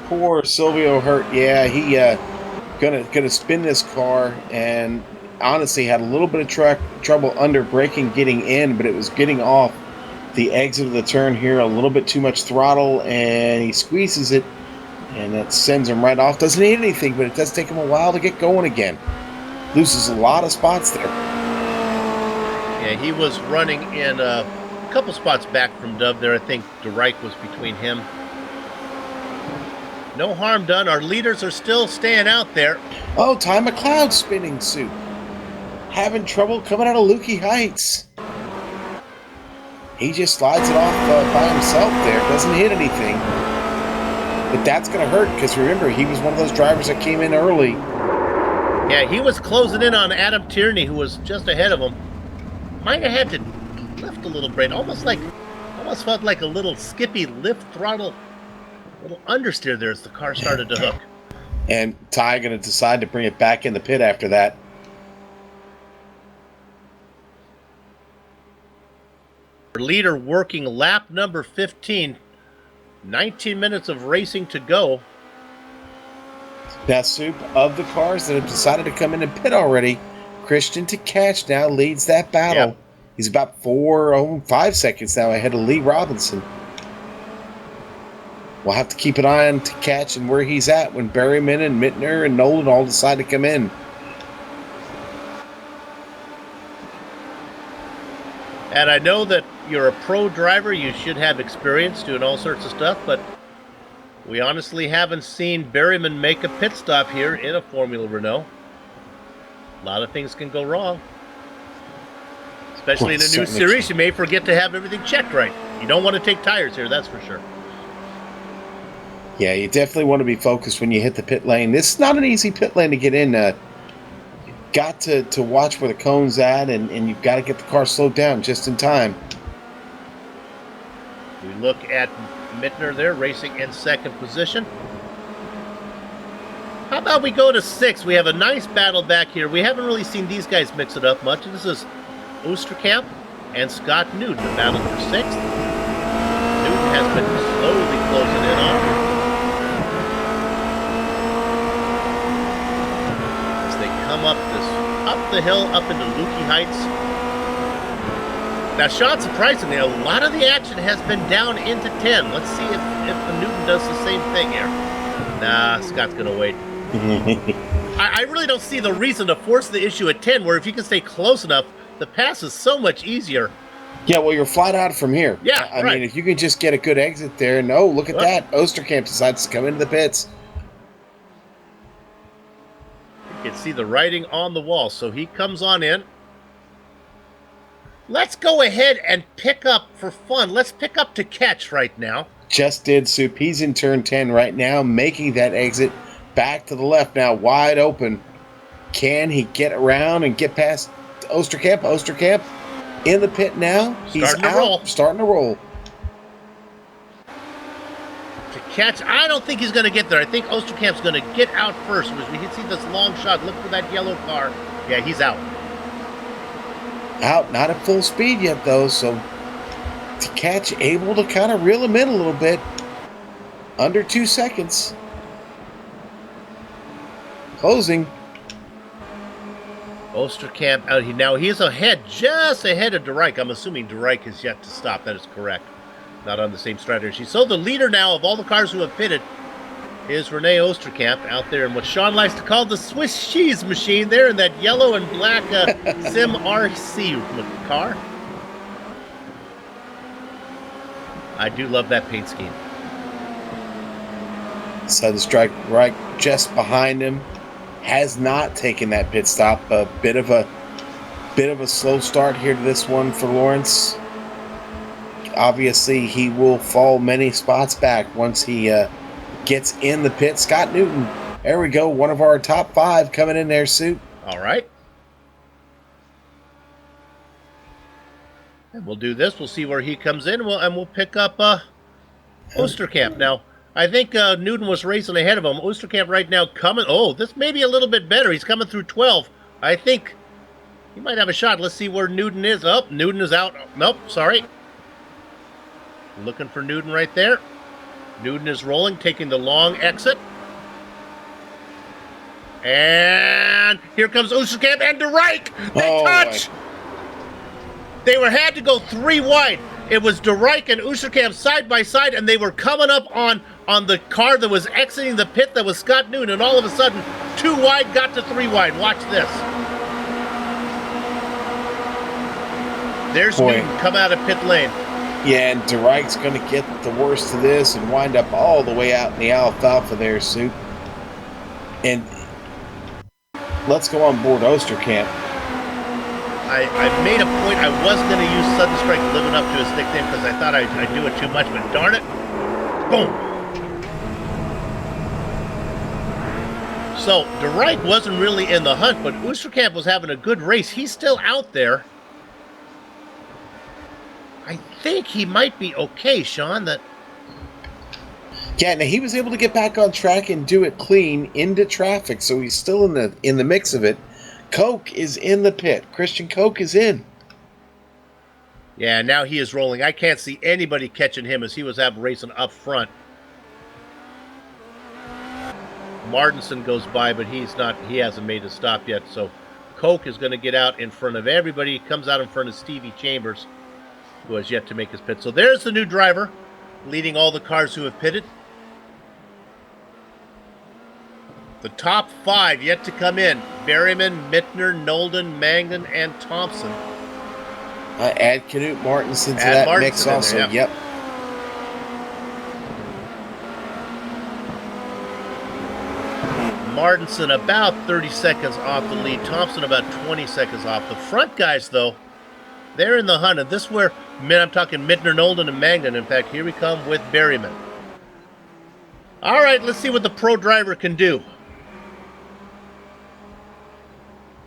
Poor Silvio Hurt. Yeah, he gonna spin this car, and honestly had a little bit of trouble under braking getting in, but it was getting off the exit of the turn here, a little bit too much throttle, and he squeezes it, and that sends him right off. Doesn't need anything, but it does take him a while to get going again. Loses a lot of spots there. Yeah, he was running in a couple spots back from Dove there. I think DeRike was between him. No harm done. Our leaders are still staying out there. Oh, Ty McLeod spinning suit. Having trouble coming out of Lukey Heights. He just slides it off by himself there. Doesn't hit anything. But that's going to hurt because remember, he was one of those drivers that came in early. Yeah, he was closing in on Adam Tierney, who was just ahead of him. Might have had to lift a little bit. Almost felt like a little skippy lift throttle. Little understeer there as the car started to hook. And Ty going to decide to bring it back in the pit after that. Leader working lap number 15. 19 minutes of racing to go. Now, Soup, of the cars that have decided to come in and pit already, Christian Tkach now leads that battle. Yep. He's about 5 seconds now ahead of Lee Robinson. We'll have to keep an eye on Tkach and where he's at when Berryman and Mittner and Nolan all decide to come in. And I know that you're a pro driver, you should have experience doing all sorts of stuff, but we honestly haven't seen Berryman make a pit stop here in a Formula Renault. A lot of things can go wrong. Especially in a new series, you may forget to have everything checked right. You don't want to take tires here, that's for sure. Yeah, you definitely want to be focused when you hit the pit lane. This is not an easy pit lane to get in. Got to watch where the cone's at, and you've got to get the car slowed down just in time. We look at Mittner there, racing in second position. How about we go to 6? We have a nice battle back here. We haven't really seen these guys mix it up much. This is Oosterkamp and Scott Newton, the battle for 6th. Newton has been slowly closing in on. come up the hill, up into Lukey Heights. Now, Sean, surprisingly, a lot of the action has been down into 10. Let's see if Newton does the same thing here. Nah, Scott's going to wait. I really don't see the reason to force the issue at 10, where if you can stay close enough, the pass is so much easier. Yeah, well, you're flat out from here. Yeah, I mean, if you can just get a good exit there, and oh, look at that. Osterkamp decides to come into the pits. You can see the writing on the wall, so he comes on in. Let's go ahead and pick up for fun. Let's pick up to catch right now. Just did, Soup. He's in turn 10 right now, making that exit back to the left now, wide open. Can he get around and get past Osterkamp? Osterkamp in the pit now. He's starting to roll. To catch, I don't think he's going to get there. I think Osterkamp's going to get out first. We can see this long shot. Look for that yellow car. Yeah, he's out. Out, not at full speed yet, though, so to catch, able to kind of reel him in a little bit. Under 2 seconds. Closing. Osterkamp out. Now he's ahead, just ahead of DeRike. I'm assuming DeRike has yet to stop. That is correct. Not on the same strategy. So the leader now of all the cars who have pitted is René Osterkamp out there in what Sean likes to call the Swiss cheese machine there in that yellow and black SimRC car. I do love that paint scheme. Sudden strike right just behind him. Has not taken that pit stop. A bit of a slow start here to this one for Lawrence. Obviously, he will fall many spots back once he gets in the pit. Scott Newton, there we go. One of our top 5 coming in there, Soup. All right. And we'll do this. We'll see where he comes in, and we'll pick up Osterkamp. Now, I think Newton was racing ahead of him. Osterkamp right now coming. Oh, this may be a little bit better. He's coming through 12. I think he might have a shot. Let's see where Newton is. Oh, Newton is out. Nope, sorry. Looking for Newton right there. Newton is rolling, taking the long exit. And here comes Osterkamp and DeRike. They touch. They had to go 3 wide. It was DeRike and Osterkamp side by side, and they were coming up on the car that was exiting the pit that was Scott Newton, and all of a sudden, 2 wide got to 3 wide. Watch this. There's Newton come out of pit lane. Yeah, and DeRike's going to get the worst of this and wind up all the way out in the alfalfa there, Soup. And let's go on board Osterkamp. I made a point. I was going to use Sudden Strike living up to his nickname because I thought I'd do it too much, but darn it. Boom. So, DeRike wasn't really in the hunt, but Osterkamp was having a good race. He's still out there. I think he might be okay, Sean. Yeah, now he was able to get back on track and do it clean into traffic, so he's still in the mix of it. Koch is in the pit. Christian Koch is in. Yeah, now he is rolling. I can't see anybody catching him as he was racing up front. Martinson goes by, but he hasn't made a stop yet, so Koch is going to get out in front of everybody. He comes out in front of Stevie Chambers, who has yet to make his pit. So there's the new driver, leading all the cars who have pitted. The top 5 yet to come in. Berryman, Mittner, Nolden, Mangan, and Thompson. Add Knut Martinson to that mix also. There, yeah. Yep. Martinson about 30 seconds off the lead. Thompson about 20 seconds off. The front guys, though, they're in the hunt. And this is where I'm talking Mittner, Nolden, and Mangan. In fact, here we come with Berryman. All right, let's see what the pro driver can do.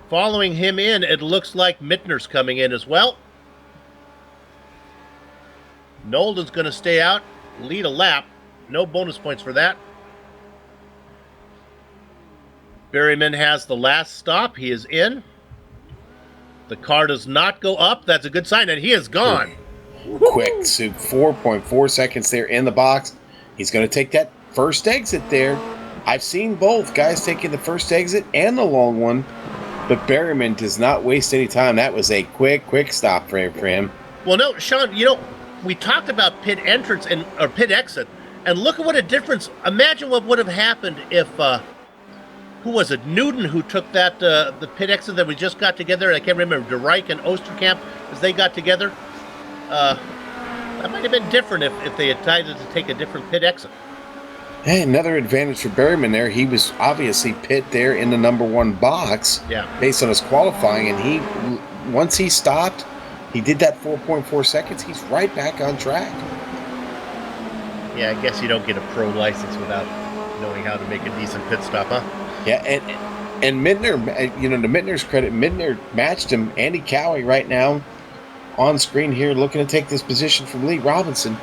Following him in, it looks like Mittner's coming in as well. Nolden's going to stay out, lead a lap. No bonus points for that. Berryman has the last stop. He is in. The car does not go up. That's a good sign, and he is gone. Quick, Soup. 4.4 seconds there in the box. He's going to take that first exit there. I've seen both guys taking the first exit and the long one. But Berryman does not waste any time. That was a quick stop for him. Well, no, Sean, we talked about pit entrance or pit exit, and look at what a difference. Imagine what would have happened if, who was it, Newton, who took that, the pit exit that we just got together, I can't remember, DeRuyck and Osterkamp, as they got together. That might have been different if they had decided to take a different pit exit. Hey, another advantage for Berryman there. He was obviously pit there in the number 1 box, based on his qualifying, and once he stopped, he did that 4.4 seconds. He's right back on track. Yeah, I guess you don't get a pro license without knowing how to make a decent pit stop, huh? Yeah, and Midner, to Midner's credit, Midner matched him. Andy Cowie right now on screen here looking to take this position from Lee Robinson.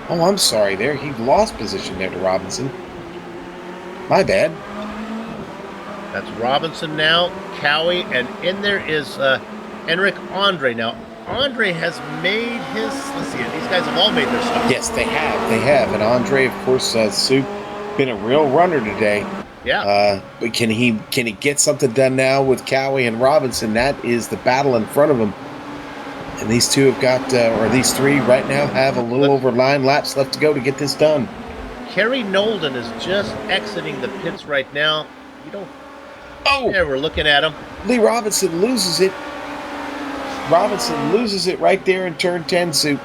Oh, I'm sorry there. He lost position there to Robinson. My bad. That's Robinson now, Cowie, and in there is Enric Andre. Now, Andre has made his, let's see, these guys have all made their stops. Yes, they have. And Andre, of course, Soup, been a real runner today. Yeah. But can he get something done now with Cowie and Robinson? That is the battle in front of him. And these two have got, or these three right now have a little over 9 laps left to go to get this done. Kerry Nolden is just exiting the pits right now. Oh! Yeah, we're looking at him. Lee Robinson loses it. Robinson loses it right there in turn 10, Soup.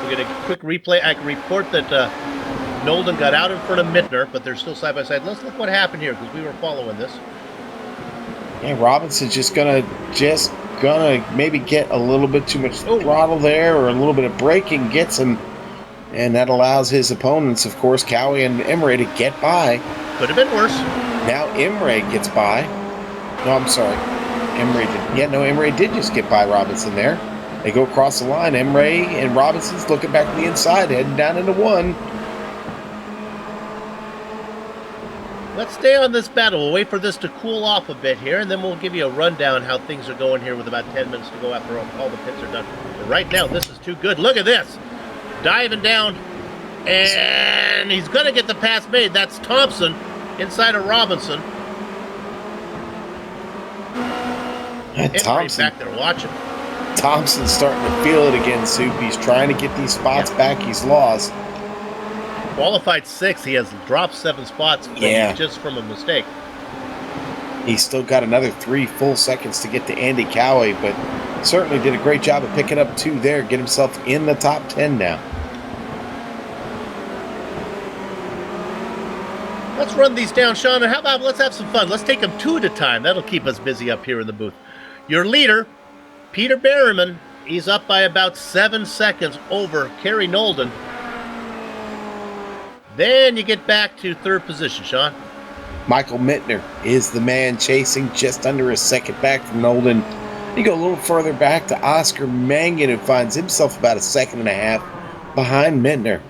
We'll get a quick replay. I can report that Nolden got out in front of Mittner, but they're still side by side. Let's look what happened here, because we were following this. Yeah, Robinson's just gonna maybe get a little bit too much throttle there, or a little bit of braking gets him, and that allows his opponents, of course, Cowie and Emre, to get by. Could have been worse. Now Emre gets by. No, I'm sorry. Emre did just get by Robinson there. They go across the line. Emre and Robinson's looking back to the inside, heading down into 1. Let's stay on this battle. We'll wait for this to cool off a bit here, and then we'll give you a rundown how things are going here with about 10 minutes to go after all the pits are done. But right now, this is too good. Look at this. Diving down, and he's going to get the pass made. That's Thompson inside of Robinson. Thompson back there watching. Thompson's starting to feel it again, Soup. He's trying to get these spots back he's lost. Qualified 6th. He has dropped 7 spots just from a mistake. He's still got another 3 full seconds to get to Andy Cowie, but certainly did a great job of picking up 2 there, get himself in the top 10 now. Let's run these down, Sean, and how about let's have some fun. Let's take them 2 at a time. That'll keep us busy up here in the booth. Your leader, Peter Berryman, he's up by about 7 seconds over Kerry Nolden. Then you get back to 3rd position, Sean. Michael Mittner is the man chasing just under a second back from Nolden. You go a little further back to Oscar Mangan, who finds himself about a second and a half behind Mittner.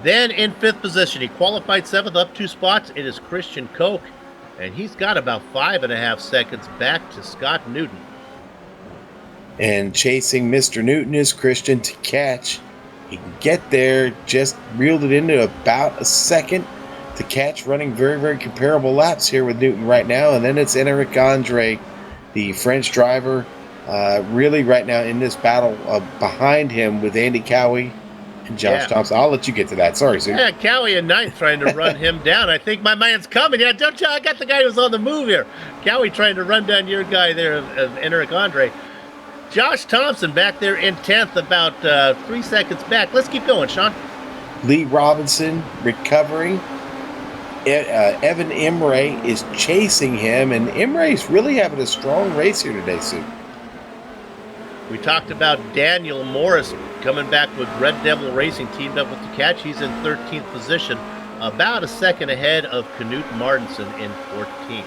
Then in 5th position, he qualified 7th, up 2 spots. It is Christian Koch, and he's got about 5.5 seconds back to Scott Newton. And chasing Mr. Newton is Christian to catch. He can get there, just reeled it into about a second to catch, running very, very comparable laps here with Newton right now. And then it's Enric Andre, the French driver, really right now in this battle behind him with Andy Cowie and Josh Thompson. I'll let you get to that. Sorry, Sue. Yeah, Cowie in 9th trying to run him down. I think my man's coming. Yeah, don't you? I got the guy who's on the move here. Cowie trying to run down your guy there, Enric Andre. Josh Thompson back there in 10th, about 3 seconds back. Let's keep going, Sean. Lee Robinson recovering. Evan Emre is chasing him, and Emre's really having a strong race here today, Sue. We talked about Daniel Morris coming back with Red Devil Racing, teamed up with the catch. He's in 13th position, about a second ahead of Knut Martinson in 14th.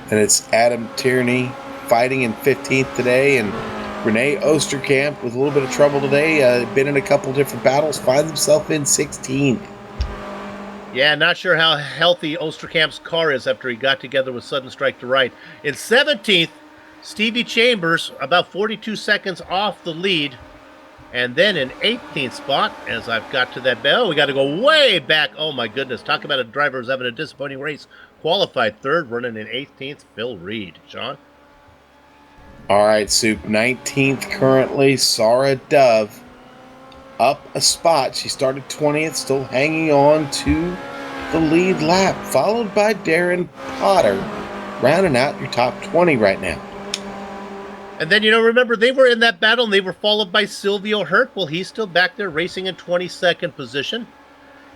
And it's Adam Tierney fighting in 15th today, and Renee Osterkamp with a little bit of trouble today, been in a couple different battles, finds himself in 16th. Yeah, not sure how healthy Osterkamp's car is after he got together with Sudden Strike to Right. In 17th, Stevie Chambers, about 42 seconds off the lead. And then in 18th spot, as I've got to that bell, we got to go way back. Oh, my goodness. Talk about a driver who's having a disappointing race. qualified third, running in 18th, Phil Reed. Sean? All right, Soup. 19th currently. Sarah Dove up a spot. She started 20th, still hanging on to the lead lap, followed by Darren Potter, rounding out your top 20 right now. And then, remember, they were in that battle, and they were followed by Silvio Hurt. Well, he's still back there racing in 22nd position.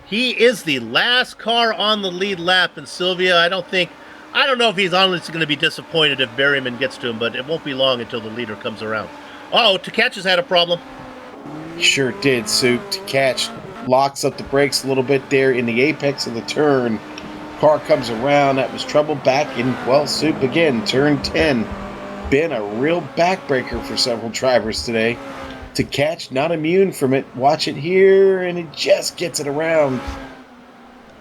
He is the last car on the lead lap, and Silvio, I don't know if he's honestly going to be disappointed if Berryman gets to him, but it won't be long until the leader comes around. Oh, Tkach has had a problem. Sure did, Soup. Tkach locks up the brakes a little bit there in the apex of the turn. Car comes around. That was trouble back in, Soup again, turn 10. Been a real backbreaker for several drivers today. Tkach not immune from it. Watch it here, and it just gets it around.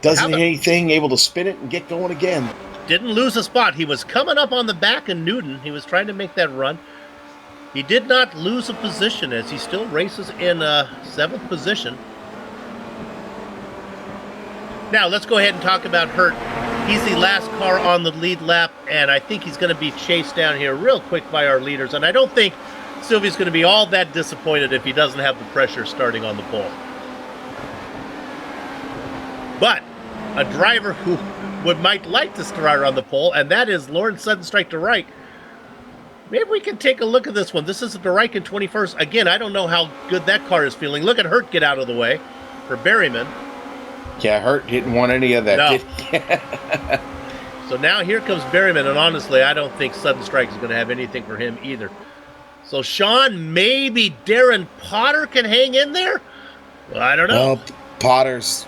Doesn't hit anything, able to spin it and get going again. Didn't lose a spot. He was coming up on the back of Newton. He was trying to make that run. He did not lose a position as he still races in 7th position. Now, let's go ahead and talk about Hurt. He's the last car on the lead lap, and I think he's going to be chased down here real quick by our leaders. And I don't think Sylvia's going to be all that disappointed if he doesn't have the pressure starting on the pole. But a driver who might like to start on the pole, and that is Lauren Sudden Strike to Reich. Maybe we can take a look at this one. This is the Reich in 21st. Again, I don't know how good that car is feeling. Look at Hurt get out of the way for Berryman. Yeah, Hurt didn't want any of that. No. So now here comes Berryman, and honestly, I don't think Sudden Strike is going to have anything for him either. So, Sean, maybe Darren Potter can hang in there? Well, I don't know. Well, Potter's,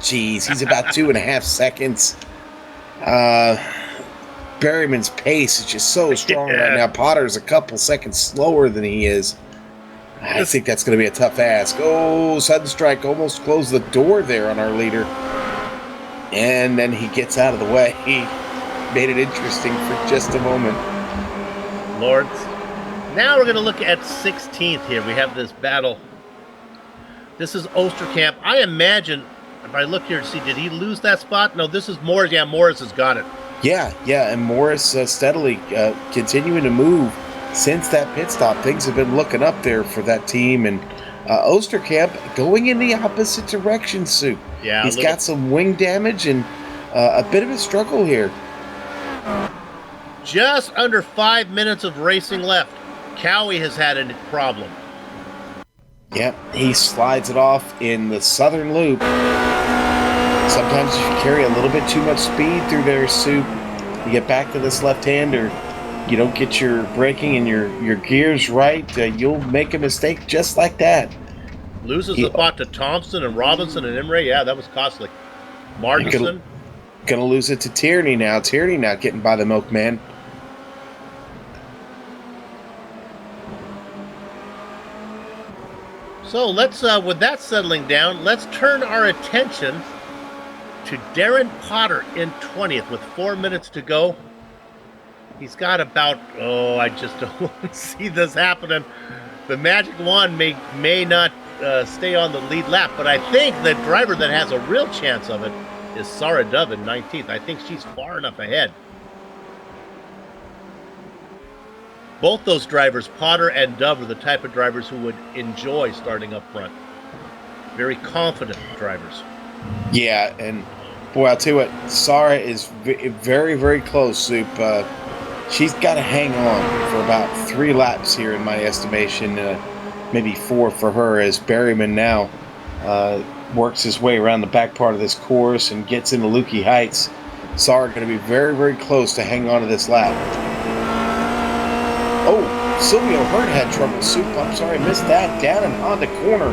he's about 2.5 seconds. Berryman's pace is just so strong right now. Potter's a couple seconds slower than he is. I think that's going to be a tough ask. Oh, Sudden Strike almost closed the door there on our leader. And then he gets out of the way. He made it interesting for just a moment. Lords. Now we're going to look at 16th here. We have this battle. This is Osterkamp. I imagine, if I look here to see, did he lose that spot? No, this is Morris. Yeah, Morris has got it. Yeah, and Morris steadily continuing to move since that pit stop. Things have been looking up there for that team, and Osterkamp going in the opposite direction, Soup. Yeah, he's got some wing damage and a bit of a struggle here. Just under 5 minutes of racing left. Cowie has had a problem. Yep, he slides it off in the southern loop. Sometimes if you carry a little bit too much speed through there, Soup, you get back to this left-hander, you don't get your braking and your gears right, you'll make a mistake just like that. Loses the spot to Thompson and Robinson and Imre. Yeah, that was costly. Martinson. Gonna lose it to Tierney now. Tierney not getting by the milkman. So let's, with that settling down, let's turn our attention to Darren Potter in 20th with 4 minutes to go. He's got about, I just don't want to see this happening. The magic wand may not stay on the lead lap, but I think the driver that has a real chance of it is Sarah Dove in 19th. I think she's far enough ahead. Both those drivers, Potter and Dove, are the type of drivers who would enjoy starting up front. Very confident drivers. Yeah, and boy, I'll tell you what, Sarah is very, very close, Soup. She's got to hang on for about 3 laps here in my estimation, maybe 4 for her, as Berryman now works his way around the back part of this course and gets into Lukey Heights. Sarah going to be very, very close to hang on to this lap. Oh, Silvio Hurt had trouble, Soup. I'm sorry, I missed that. Down in Honda corner.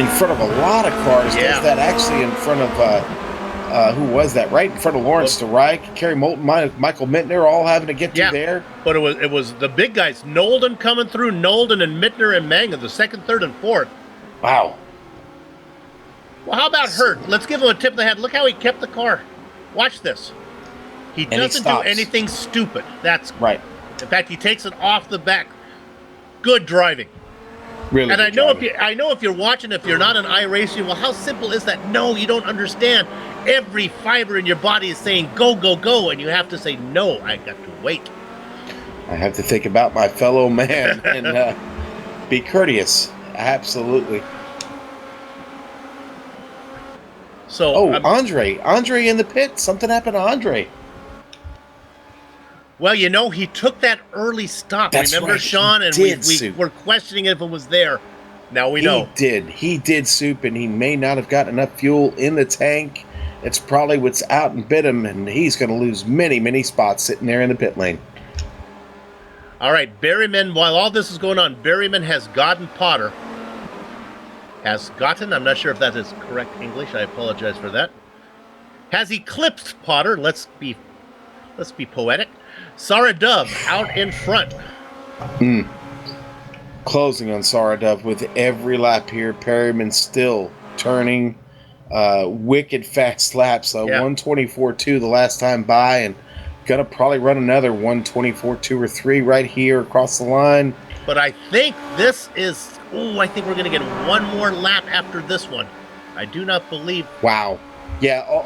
In front of a lot of cars. Yeah. Does that actually in front of, who was that? Right in front of Lawrence to Reich, Kerry Moulton, Michael Mittner, all having to get through there. But it was the big guys. Nolden coming through, Nolden and Mittner and Mangan, the 2nd, 3rd, and 4th. Wow. Well, how about Hurt? Let's give him a tip of the head. Look how he kept the car. Watch this. He doesn't do anything stupid. That's right. In fact, he takes it off the back. Good driving. Really And good job. I know if you're watching, if you're not an iRacer, well, how simple is that? No, you don't understand. Every fiber in your body is saying go, go, go, and you have to say no. I got to wait. I have to think about my fellow man and be courteous. Absolutely. So, Oh, Andre in the pit. Something happened to Andre. well, you know, he took that early stop. That's Remember, right, Sean? he And did, we Soup. were questioning if it was there. Now we know. He did, Soup, and he may not have got enough fuel in the tank. It's probably what's out and bit him, and he's going to lose many, many spots sitting there in the pit lane. All right, Berryman, while all this is going on, Berryman has gotten Potter. Has gotten, I'm not sure if that is correct English. I apologize for that. Has eclipsed Potter. Let's be poetic. Sarah Dove out in front. Closing on Sarah Dove with every lap here. Perryman still turning wicked fast laps. Yeah. 124.2 the last time by, and gonna probably run another 124.2 or 3 right here across the line. But I think this is, I think we're going to get one more lap after this one. I do not believe. Wow. Yeah,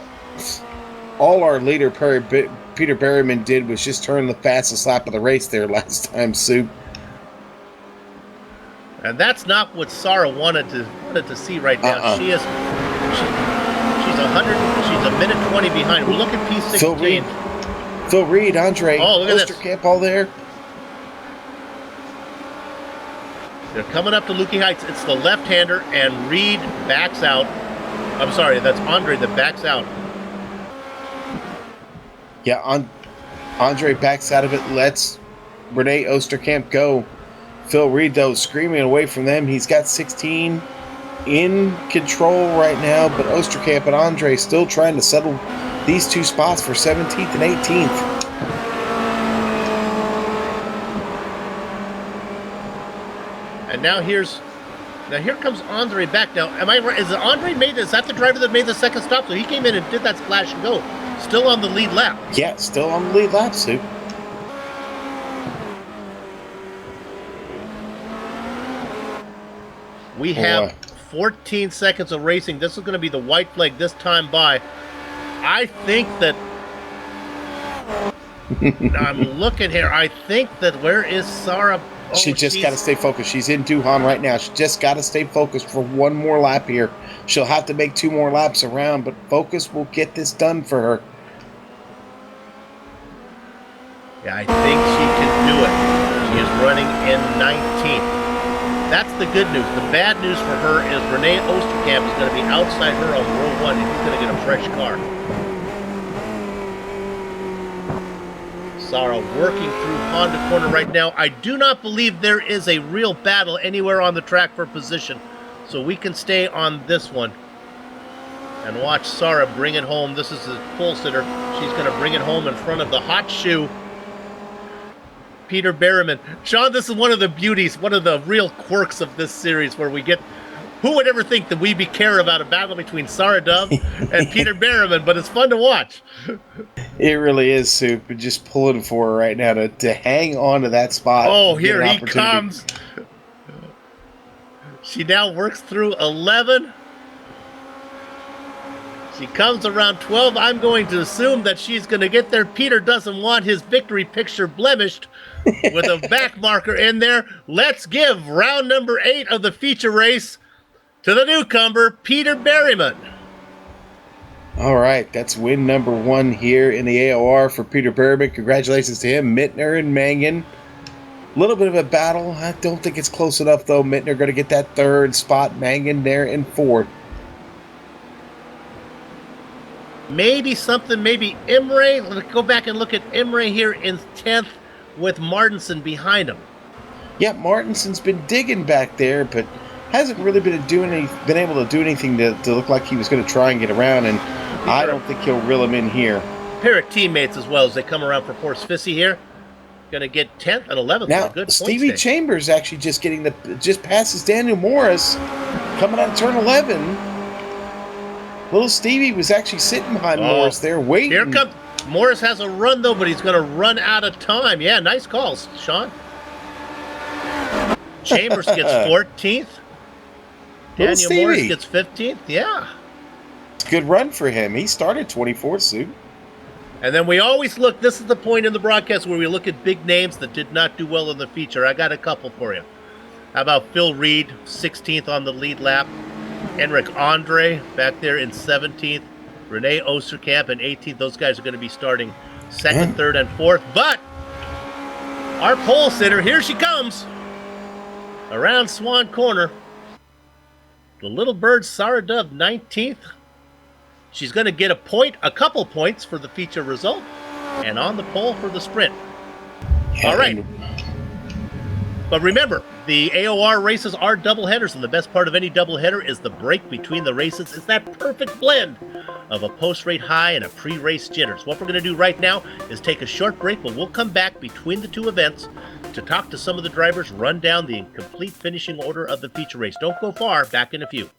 all our leader Peter Berryman did was just turn the fastest lap of the race there last time, Soup. And that's not what Sarah wanted to see right now. She's 100, she's a minute 20 behind. We're looking P16. Phil Reed, Andre, Oh, look at this. Osterkamp all there. They're coming up to Lukey Heights. It's the left-hander, and Reed backs out. I'm sorry, that's Andre that backs out. Yeah, Andre backs out of it, lets Renee Osterkamp go. Phil Reed, though, screaming away from them. He's got 16 in control right now, but Osterkamp and Andre still trying to settle these two spots for 17th and 18th. And now here comes Andre back. Now, am I right? Is that the driver that made the second stop? So he came in and did that splash and go. Still on the lead lap. Yeah, still on the lead lap, Sue. We have 14 seconds of racing. This is going to be the white flag this time by. I think that I'm looking here. I think that where is Sarah? Oh, she just got to stay focused. She's in Duhan right now. She just got to stay focused for one more lap here. She'll have to make 2 more laps around, but focus will get this done for her. Yeah, I think she can do it. She is running in 19th. That's the good news. The bad news for her is Renee Osterkamp is going to be outside her on row 1, and he's going to get a fresh car. Sarah working through Honda corner right now. I do not believe there is a real battle anywhere on the track for position, so we can stay on this one and watch Sarah bring it home. This is the pole sitter. She's going to bring it home in front of the hot shoe, Peter Berryman. Sean, this is one of the beauties, one of the real quirks of this series, where we get, who would ever think that we'd care about a battle between Sarah Dove and Peter Berryman, but it's fun to watch. It really is, Soup. We're just pulling for her right now to hang on to that spot. Oh, here he comes. She now works through 11. She comes around 12. I'm going to assume that she's going to get there. Peter doesn't want his victory picture blemished with a back marker in there. Let's give round number 8 of the feature race to the newcomer, Peter Berryman. All right, that's win number 1 here in the AOR for Peter Berryman. Congratulations to him, Mittner and Mangan. A little bit of a battle. I don't think it's close enough, though. Mittner going to get that 3rd spot. Mangan there in 4th. Maybe Imre. Let's go back and look at Imre here in 10th with Martinson behind him. Yeah, Martinson's been digging back there, but hasn't really been able to do anything to look like he was going to try and get around, and I don't think he'll reel him in here. Pair of teammates as well as they come around for Horst Fissy here. Going to get 10th and 11th. Now, a good Stevie Chambers actually just passes Daniel Morris coming out of turn 11. Little Stevie was actually sitting behind Morris there waiting. Here comes Morris. Has a run though, but he's going to run out of time. Yeah, nice calls, Sean. Chambers gets 14th. Little Daniel Morris Stevie. gets 15th. Yeah. It's a good run for him. He started 24th, Sue. And then we always look, this is the point in the broadcast where we look at big names that did not do well in the feature. I got a couple for you. How about Phil Reed, 16th on the lead lap. Enric Andre back there in 17th. Rene Osterkamp in 18th. Those guys are going to be starting second, third, and fourth. But our pole sitter, here she comes. Around Swan Corner. The little bird, Sarah Dove, 19th. She's going to get a couple points for the feature result, and on the pole for the sprint. All right. But remember, the AOR races are doubleheaders, and the best part of any doubleheader is the break between the races. It's that perfect blend of a post-race high and a pre-race jitters. What we're going to do right now is take a short break, but we'll come back between the two events to talk to some of the drivers, run down the complete finishing order of the feature race. Don't go far. Back in a few.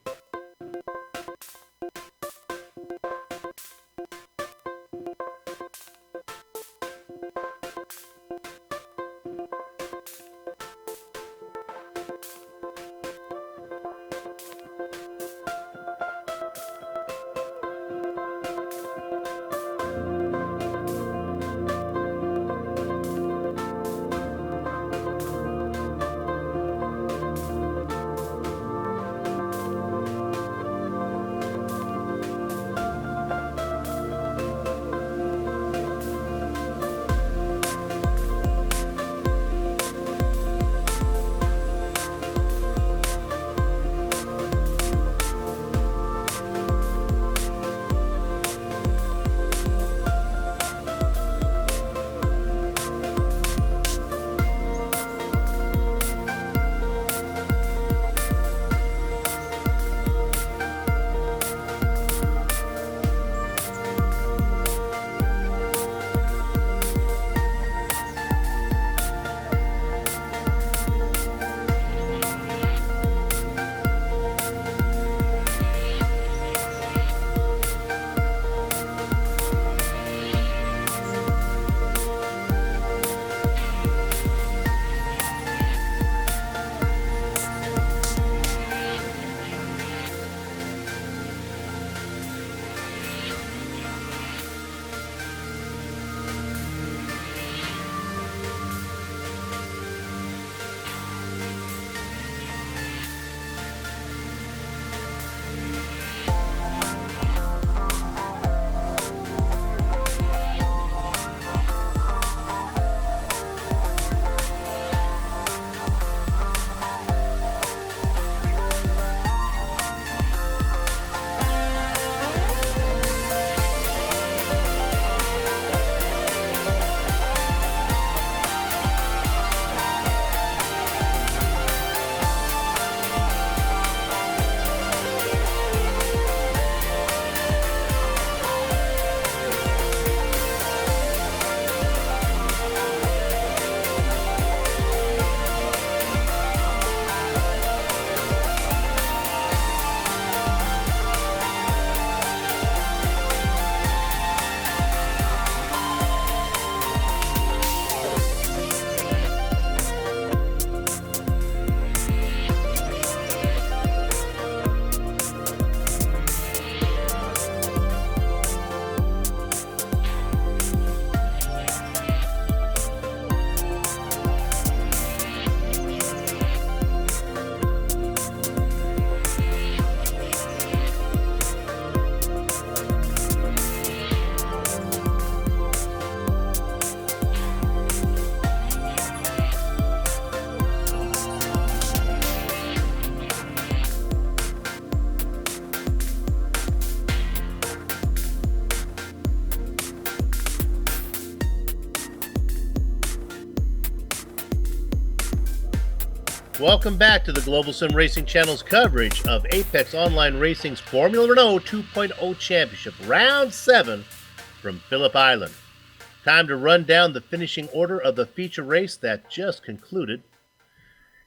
Welcome back to the Global Sim Racing Channel's coverage of Apex Online Racing's Formula Renault 2.0 Championship, Round 7 from Phillip Island. Time to run down the finishing order of the feature race that just concluded.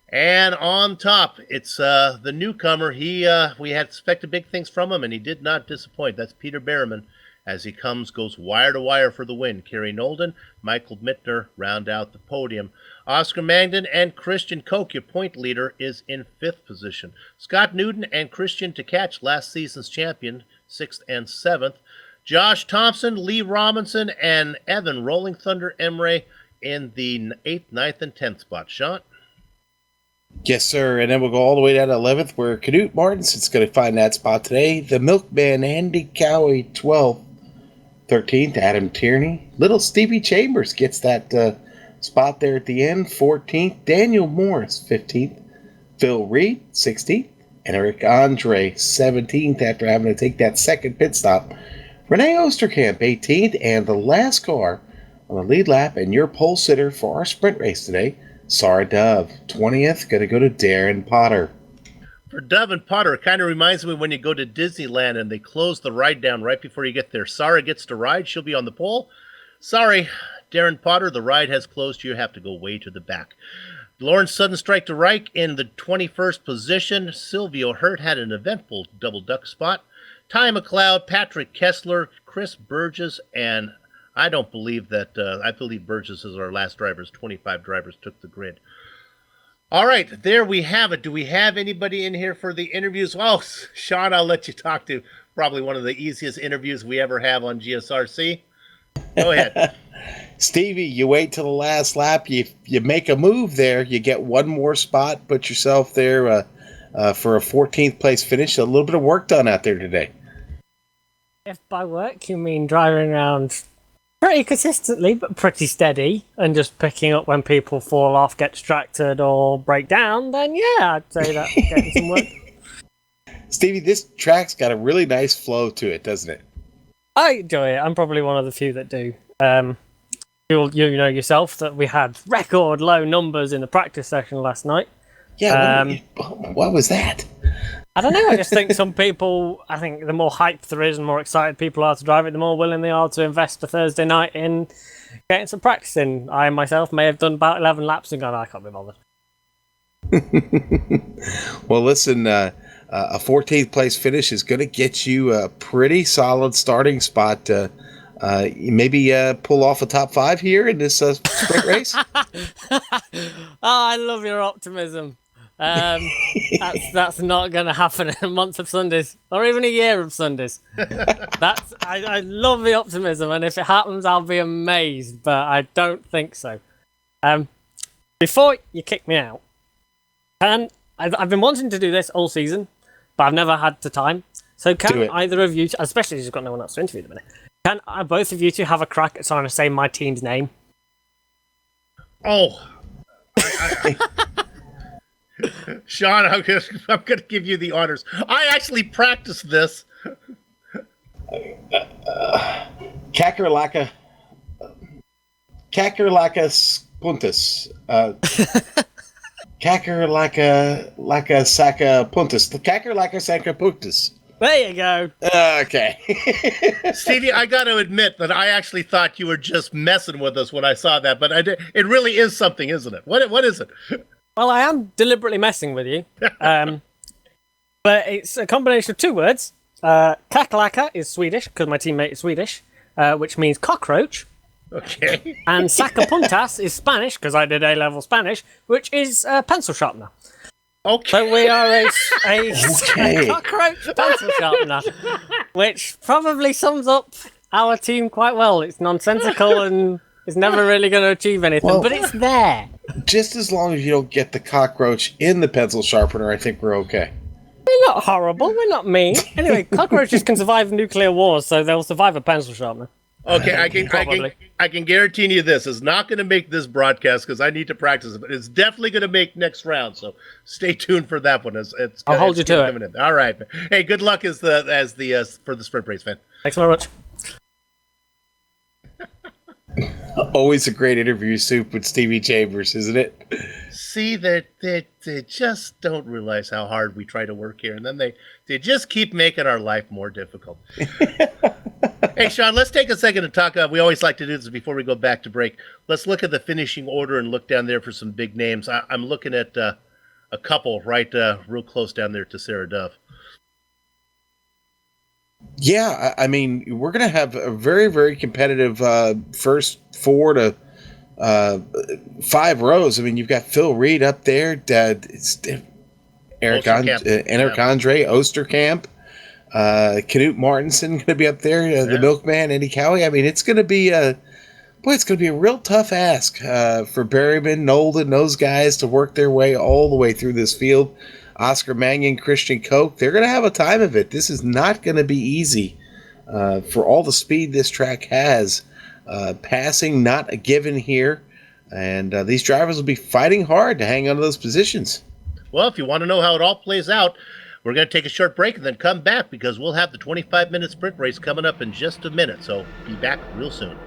And on top, it's the newcomer. We had expected big things from him, and he did not disappoint. That's Peter Berriman as he goes wire to wire for the win. Kerry Nolden, Michael Mittner round out the podium. Oscar Magnan and Christian Koch, your point leader, is in 5th position. Scott Newton and Christian to catch, last season's champion, 6th and 7th. Josh Thompson, Lee Robinson, and Evan Rolling Thunder Emre in the 8th, 9th, and 10th spot. Sean? Yes, sir. And then we'll go all the way down to 11th, where Knut Martins is going to find that spot today. The Milkman, Andy Cowie, 12th. 13th, Adam Tierney. Little Stevie Chambers gets that spot there at the end. 14th, Daniel Morris, 15th. Phil Reed, 16th. And Eric Andre, 17th, after having to take that second pit stop. Renee Osterkamp, 18th, and the last car on the lead lap, and your pole sitter for our sprint race today, Sarah Dove, 20th, going to go to Darren Potter. For Dove and Potter, it kind of reminds me when you go to Disneyland and they close the ride down right before you get there. Sarah gets to ride. She'll be on the pole. Sorry, Darren Potter, the ride has closed. You have to go way to the back. Lauren Suddenstrike to Reich in the 21st position. Silvio Hurt had an eventful double duck spot. Ty McLeod, Patrick Kessler, Chris Burgess, and I don't believe that, I believe Burgess is our last drivers. 25 drivers took the grid. All right, there we have it. Do we have anybody in here for the interviews? Oh, Sean, I'll let you talk to probably one of the easiest interviews we ever have on GSRC. Go ahead. Stevie, you wait till the last lap. You make a move there. You get one more spot. Put yourself there for a 14th place finish. A little bit of work done out there today. If by work you mean driving around pretty consistently, but pretty steady, and just picking up when people fall off, get distracted, or break down, then yeah, I'd say that's getting some work. Stevie, this track's got a really nice flow to it, doesn't it? I enjoy it. I'm probably one of the few that do. You know yourself that we had record low numbers in the practice session last night. Yeah, what was that? I don't know. I just think some people, I think the more hype there is and more excited people are to drive it, the more willing they are to invest a Thursday night in getting some practice in. I myself may have done about 11 laps and gone, I can't be bothered. Well, listen, a 14th place finish is going to get you a pretty solid starting spot. Maybe pull off a top 5 here in this sprint race. I love your optimism. That's not going to happen in a month of Sundays or even a year of Sundays. I love the optimism, and if it happens, I'll be amazed. But I don't think so. Before you kick me out, I've been wanting to do this all season, but I've never had the time. So can either of you, especially as you've got no one else to interview at the minute, can both of you two have a crack at trying to say my team's name? Oh. Sean, I'm going to give you the honors. I actually practiced this. Kakarlaka puntus. Kakarlaka saka puntus. Kakarlaka saka puntus. There you go. Okay. Stevie, I got to admit that I actually thought you were just messing with us when I saw that, but it really is something, isn't it? What is it? Well, I am deliberately messing with you. But it's a combination of 2 words. Kakalaka is Swedish, because my teammate is Swedish, which means cockroach. Okay. And sacapuntas is Spanish, because I did A-level Spanish, which is pencil sharpener. Okay. So we are a cockroach pencil sharpener, which probably sums up our team quite well. It's nonsensical and is never really going to achieve anything, but it's there. Just as long as you don't get the cockroach in the pencil sharpener, I think we're okay. We're not horrible. We're not mean. Anyway, cockroaches can survive nuclear wars, so they'll survive a pencil sharpener. Okay, I can guarantee you this is not going to make this broadcast because I need to practice it, but it's definitely going to make next round. So stay tuned for that one. I'll hold you to it. All right. Hey, good luck for the sprint race, fan. Thanks very much. Always a great interview, Soup, with Stevie Chambers, isn't it? See, they just don't realize how hard we try to work here, and then they just keep making our life more difficult. Hey, Sean, let's take a second to talk. We always like to do this before we go back to break. Let's look at the finishing order and look down there for some big names. I'm looking at a couple right real close down there to Sarah Dove. Yeah, I mean, we're going to have a very, very competitive first 4 to 5 rows. I mean, you've got Phil Reed up there, Osterkamp. Eric Andre, Osterkamp, Knut Martinson going to be up there, the Milkman, Eddie Cowie. I mean, it's going to be it's going to be a real tough ask for Berryman, Nolden, those guys to work their way all the way through this field. Oscar Mannion, Christian Koch, they're going to have a time of it. This is not going to be easy for all the speed this track has. Passing not a given here, and these drivers will be fighting hard to hang on to those positions. Well, if you want to know how it all plays out, we're going to take a short break and then come back because we'll have the 25-minute sprint race coming up in just a minute. So be back real soon.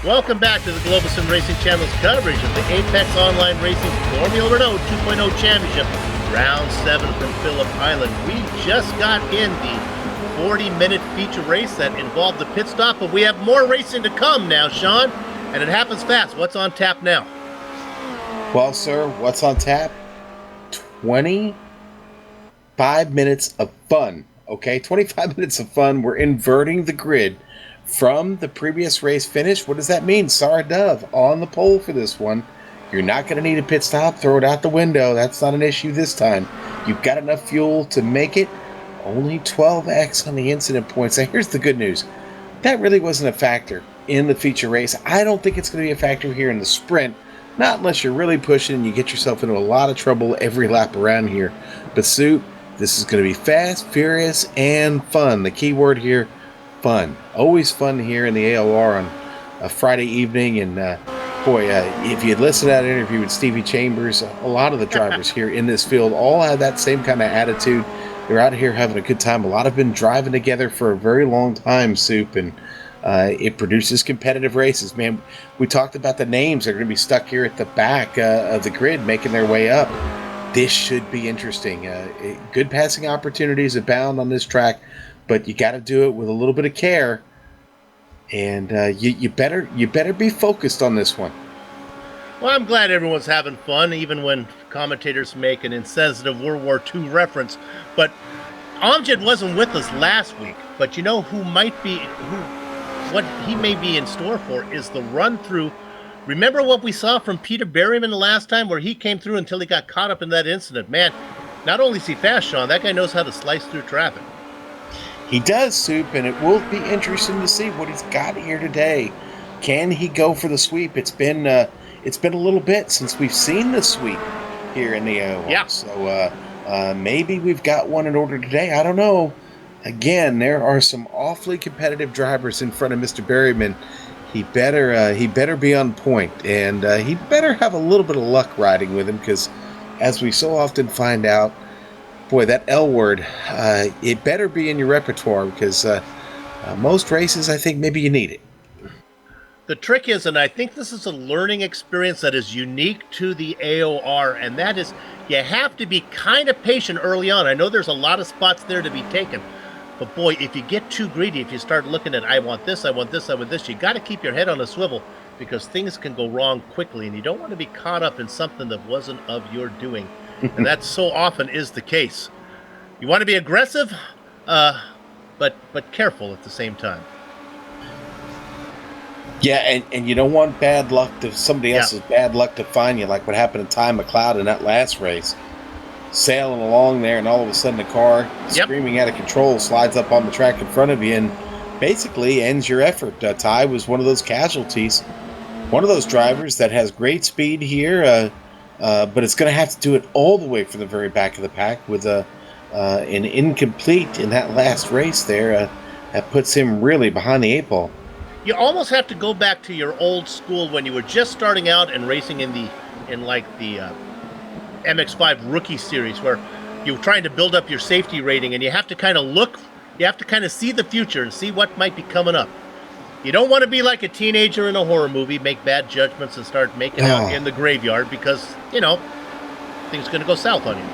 Welcome back to the Global Sim Racing Channel's coverage of the Apex Online Racing Formula Renault 2.0 Championship, Round 7 from Phillip Island. We just got in the 40-minute feature race that involved the pit stop, but we have more racing to come now, Sean, and it happens fast. What's on tap now? Well, sir, what's on tap? 25 minutes of fun, okay? 25 minutes of fun. We're inverting the grid from the previous race finish. What does that mean? Sarah Dove on the pole for this one. You're not going to need a pit stop. Throw it out the window. That's not an issue this time. You've got enough fuel to make it. Only 12x on the incident points. Now, here's the good news. That really wasn't a factor in the feature race. I don't think it's going to be a factor here in the sprint. Not unless you're really pushing and you get yourself into a lot of trouble every lap around here. But, Sue, this is going to be fast, furious, and fun. The key word here, fun. Always fun here in the AOR on a Friday evening. And if you listen to that interview with Stevie Chambers, a lot of the drivers here in this field all have that same kind of attitude. They're out here having a good time. A lot have been driving together for a very long time, Soup, and it produces competitive races. Man, we talked about the names that are going to be stuck here at the back of the grid making their way up. This should be interesting. Good passing opportunities abound on this track, but you got to do it with a little bit of care, and you better be focused on this one. Well, I'm glad everyone's having fun, even when commentators make an insensitive World War II reference. But Amjad wasn't with us last week. But you know what he may be in store for is the run-through. Remember what we saw from Peter Berryman the last time, where he came through until he got caught up in that incident? Man, not only is he fast, Sean, that guy knows how to slice through traffic. He does, Soup, and it will be interesting to see what he's got here today. Can he go for the sweep? It's been a little bit since we've seen the sweep here in the AOR. Yeah. So maybe we've got one in order today. I don't know. Again, there are some awfully competitive drivers in front of Mr. Berryman. He better be on point, and he better have a little bit of luck riding with him, because as we so often find out, boy, that L word, it better be in your repertoire, because most races, I think maybe you need it. The trick is, and I think this is a learning experience that is unique to the AOR, and that is you have to be kind of patient early on. I know there's a lot of spots there to be taken, but boy, if you get too greedy, if you start looking at, I want this, I want this, I want this, you got to keep your head on a swivel, because things can go wrong quickly, and you don't want to be caught up in something that wasn't of your doing. And that so often is the case. You want to be aggressive, but careful at the same time. Yeah, and you don't want bad luck to somebody else's bad luck to find you, like what happened to Ty McLeod in that last race. Sailing along there, and all of a sudden the car, screaming out of control, slides up on the track in front of you and basically ends your effort. Ty was one of those casualties, one of those drivers that has great speed here, but it's going to have to do it all the way from the very back of the pack with an incomplete in that last race there. That puts him really behind the 8 ball. You almost have to go back to your old school when you were just starting out and racing in the MX-5 Rookie Series, where you're trying to build up your safety rating, and you have to kind of see the future and see what might be coming up. You don't want to be like a teenager in a horror movie, make bad judgments and start making out in the graveyard, because, things are going to go south on you.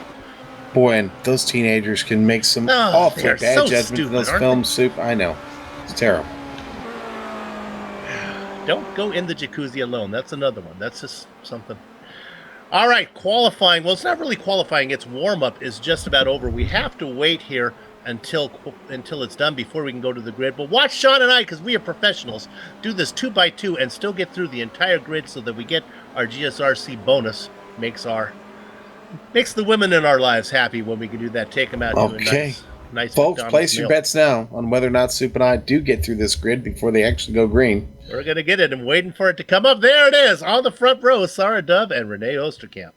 Boy, and those teenagers can make some awfully bad judgments in those films, Soup. I know. It's terrible. Don't go in the jacuzzi alone. That's another one. That's just something. All right, qualifying. Well, it's not really qualifying. It's warm-up is just about over. We have to wait here until it's done before we can go to the grid. But watch Sean and I, because we are professionals, do this 2x2 and still get through the entire grid so that we get our GSRC bonus. Makes the women in our lives happy when we can do that. Take them out. Okay. Nice folks, McDonald's place meal. your bets now on whether or not Soup and I do get through this grid before they actually go green. We're going to get it. I'm waiting for it to come up. There it is. On the front row, Sarah Dove and Renee Osterkamp.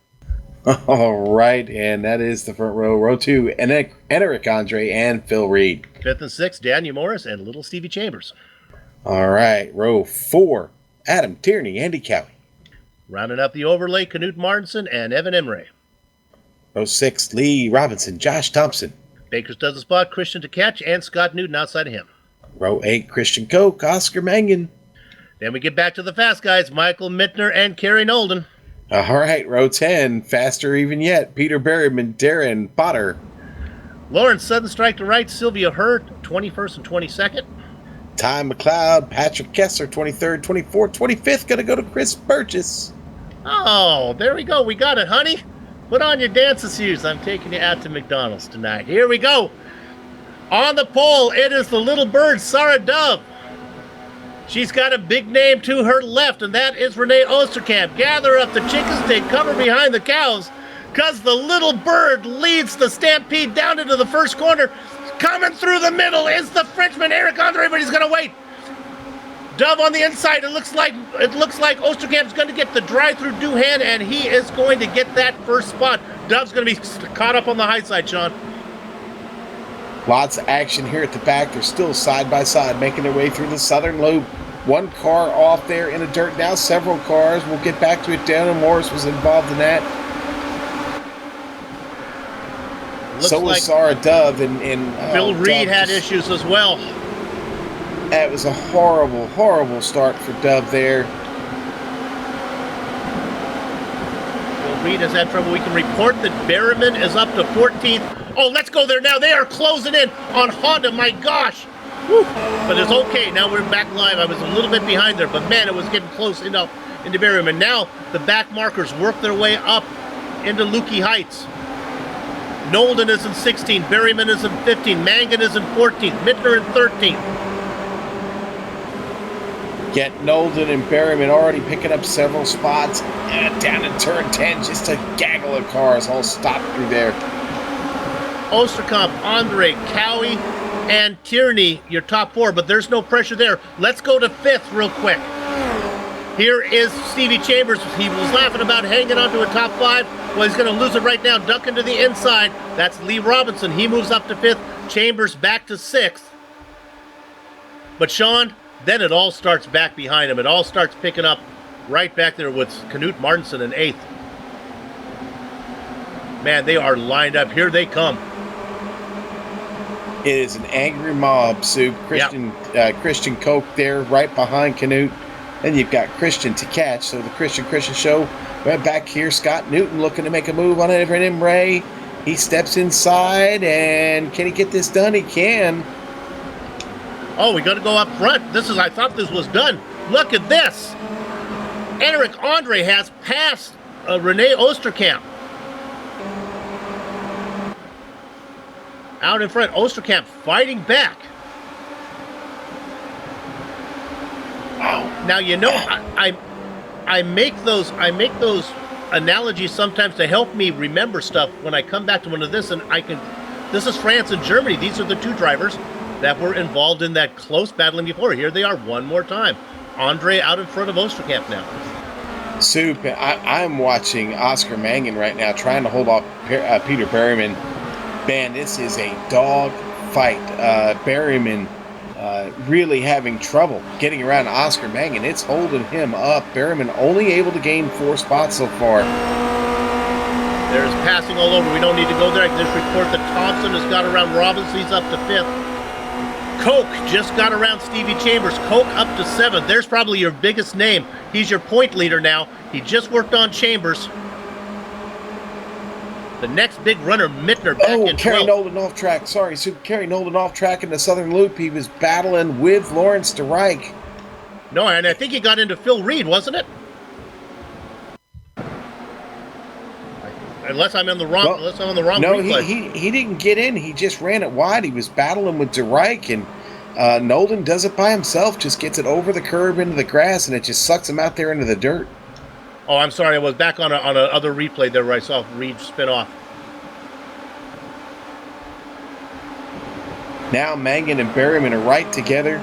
All right, and that is the front row. Row 2, Eric Andre and Phil Reed. 5th and 6th, Daniel Morris and Little Stevie Chambers. All right, row 4, Adam Tierney, Andy Cowie. Rounding up the overlay, Knut Martinson and Evan Emre. Row 6, Lee Robinson, Josh Thompson. Baker's does a spot, Christian to catch, and Scott Newton outside of him. Row 8, Christian Koch, Oscar Mangan. Then we get back to the fast guys, Michael Mittner and Kerry Nolden. All right, row 10, faster even yet. Peter Berryman, Darren Potter. Lawrence, sudden strike to right. Sylvia Hurt, 21st and 22nd. Ty McLeod, Patrick Kessler, 23rd, 24th, 25th. Going to go to Chris Burgess. Oh, there we go. We got it, honey. Put on your dancing shoes. I'm taking you out to McDonald's tonight. Here we go. On the pole, it is the little bird, Sarah Dove. She's got a big name to her left, and that is Renee Osterkamp. Gather up the chickens, take cover behind the cows, because the little bird leads the stampede down into the first corner. Coming through the middle is the Frenchman, Eric Andre, but he's going to wait. Dove on the inside. It looks like Osterkamp's going to get the drive-through Duhan, and he is going to get that first spot. Dove's going to be caught up on the high side, Sean. Lots of action here at the back. They're still side by side, making their way through the southern loop. One car off there in the dirt now. Several cars. We'll get back to it. Daniel Morris was involved in that. So was Sarah Dove. And Bill Reed had issues as well. That was a horrible, horrible start for Dove there. Bill Reed has had trouble. We can report that Berryman is up to 14th. Oh, let's go there now. They are closing in on Honda. My gosh. Whew. But it's okay. Now we're back live. I was a little bit behind there, but man, it was getting close into Berryman. Now the back markers work their way up into Lukey Heights. Nolden is in 16th. Berryman is in 15th. Mangan is in 14th. Mittner in 13th. Get Nolden and Berryman already picking up several spots. Down in turn 10, just a gaggle of cars all stopped through there. Osterkamp, Andre, Cowie, and Tierney, your top four, but there's no pressure there. Let's go to 5th real quick. Here is Stevie Chambers. He was laughing about hanging onto a top 5. Well, he's going to lose it right now. Ducking to the inside. That's Lee Robinson. He moves up to 5th. Chambers back to 6th. But Sean, then it all starts back behind him. It all starts picking up right back there with Knut Martinson in 8th. Man, they are lined up. Here they come. It is an angry mob, Sue. Christian Koch there right behind Knut. Then you've got Christian to catch. So the Christian show right back here. Scott Newton looking to make a move on Everett Imre. He steps inside, and can he get this done? He can. Oh, we got to go up front. I thought this was done. Look at this. Eric Andre has passed Renee Osterkamp. Out in front, Osterkamp fighting back. Wow. Now you know I make those analogies sometimes to help me remember stuff when I come back to one of this, and this is France and Germany. These are the two drivers that were involved in that close battling before. Here they are one more time. Andre out in front of Osterkamp now. Soup, I'm watching Oscar Mangan right now trying to hold off Peter Berryman. Man, this is a dog fight. Berryman really having trouble getting around Oscar Mangan. It's holding him up. Berryman only able to gain 4 spots so far. There's passing all over. We don't need to go there. I can just report that Thompson has got around Robinson. He's up to 5th. Koch just got around Stevie Chambers. Koch up to 7th. There's probably your biggest name. He's your point leader now. He just worked on Chambers. The next big runner, Mittner, back in 12th. Kerry Nolden off track. Sorry, Super. Kerry Nolden off track in the southern loop. He was battling with Lawrence DeReich. No, and I think he got into Phil Reed, wasn't it? Unless I'm on the wrong. No, replay. he didn't get in. He just ran it wide. He was battling with DeReich, and Nolden does it by himself. Just gets it over the curb into the grass, and it just sucks him out there into the dirt. Oh, I'm sorry. I was back on a other replay there where I saw Reed spin off. Now Mangan and Berryman are right together.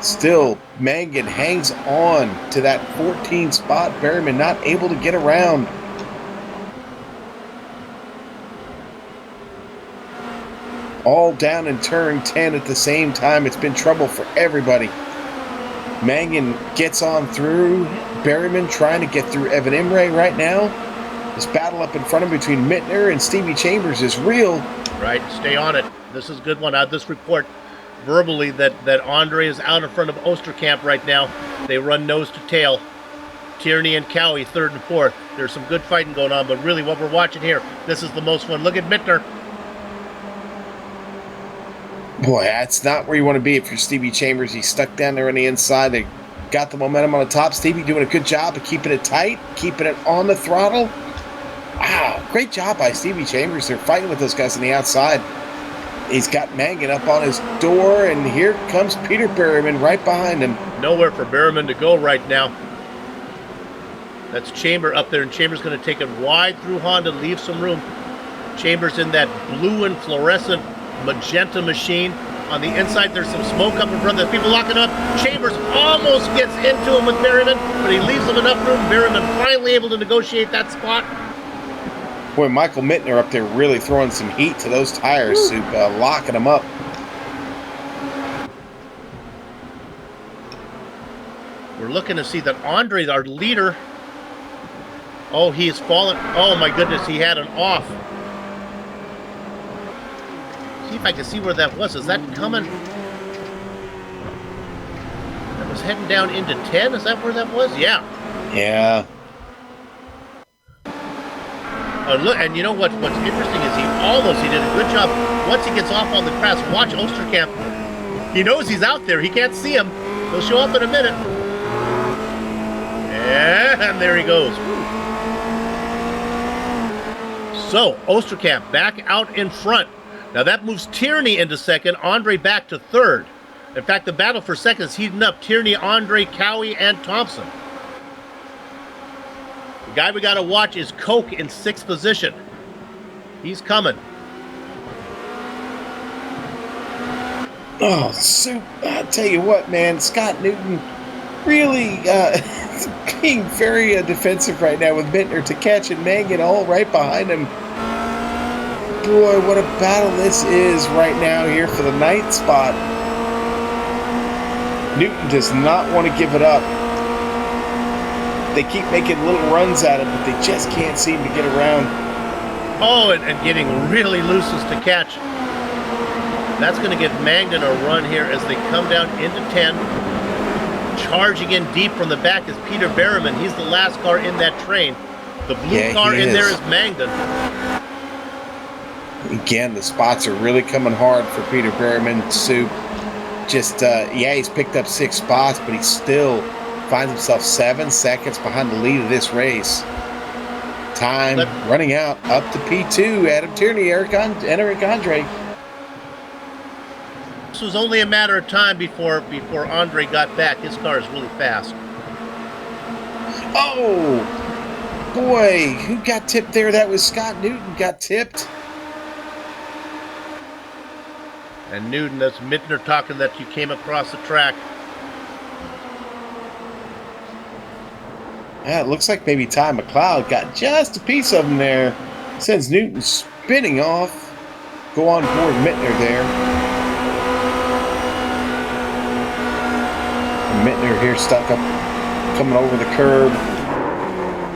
Still, Mangan hangs on to that 14th spot. Berryman not able to get around. All down in turn 10 at the same time. It's been trouble for everybody. Mangan gets on through. Berryman trying to get through Evan Imre right now. This battle up in front of him between Mittner and Stevie Chambers is real. Right, stay on it. This is a good one. This report verbally that Andre is out in front of Osterkamp right now. They run nose to tail. Tierney and Cowie, third and fourth. There's some good fighting going on, but really what we're watching here, this is the most fun. Look at Mittner. Boy, that's not where you want to be if you're Stevie Chambers. He's stuck down there on the inside. They got the momentum on the top. Stevie doing a good job of keeping it tight, keeping it on the throttle. Wow, great job by Stevie Chambers. They're fighting with those guys on the outside. He's got Mangan up on his door, and here comes Peter Berryman right behind him. Nowhere for Berryman to go right now. That's Chamber up there, and Chambers going to take it wide through Honda, leave some room. Chambers in that blue and fluorescent magenta machine. On the inside, there's some smoke up in front. There's people locking up. Chambers almost gets into him with Berryman, but he leaves him enough room. Berryman finally able to negotiate that spot. Boy, Michael Mittner up there really throwing some heat to those tires, Soup, locking them up. We're looking to see that Andre, our leader, oh, he's fallen. Oh, my goodness, he had an off. See if I can see where that was. Is that coming? That was heading down into 10? Is that where that was? Yeah. Yeah. Look, and you know what's interesting is he did a good job. Once he gets off on the grass, watch Osterkamp. He knows he's out there. He can't see him. He'll show up in a minute. And there he goes. So, Osterkamp back out in front. Now that moves Tierney into second, Andre back to third. In fact, the battle for second is heating up. Tierney, Andre, Cowie, and Thompson. The guy we got to watch is Koch in sixth position. He's coming. Oh, Soup, I'll tell you what, man, Scott Newton really being very defensive right now with Mittner to catch and Mangan all right behind him. Boy, what a battle this is right now here for the ninth spot. Newton does not want to give it up. They keep making little runs at him, but they just can't seem to get around. Oh, and getting really loose to catch. That's going to get Mangan a run here as they come down into 10. Charging in deep from the back is Peter Berryman. He's the last car in that train. The blue car in there is Mangan. Again, the spots are really coming hard for Peter Berryman. Soup. Just, he's picked up 6 spots, but he still finds himself 7 seconds behind the lead of this race. Time running out up to P2. Adam Tierney, Eric Andre. This was only a matter of time before Andre got back. His car is really fast. Oh, boy, who got tipped there? That was Scott Newton got tipped. And Newton, that's Mittner talking that you came across the track. Yeah, it looks like maybe Ty McLeod got just a piece of him there. Sends Newton spinning off. Go on board Mittner there. And Mittner here stuck up, coming over the curb.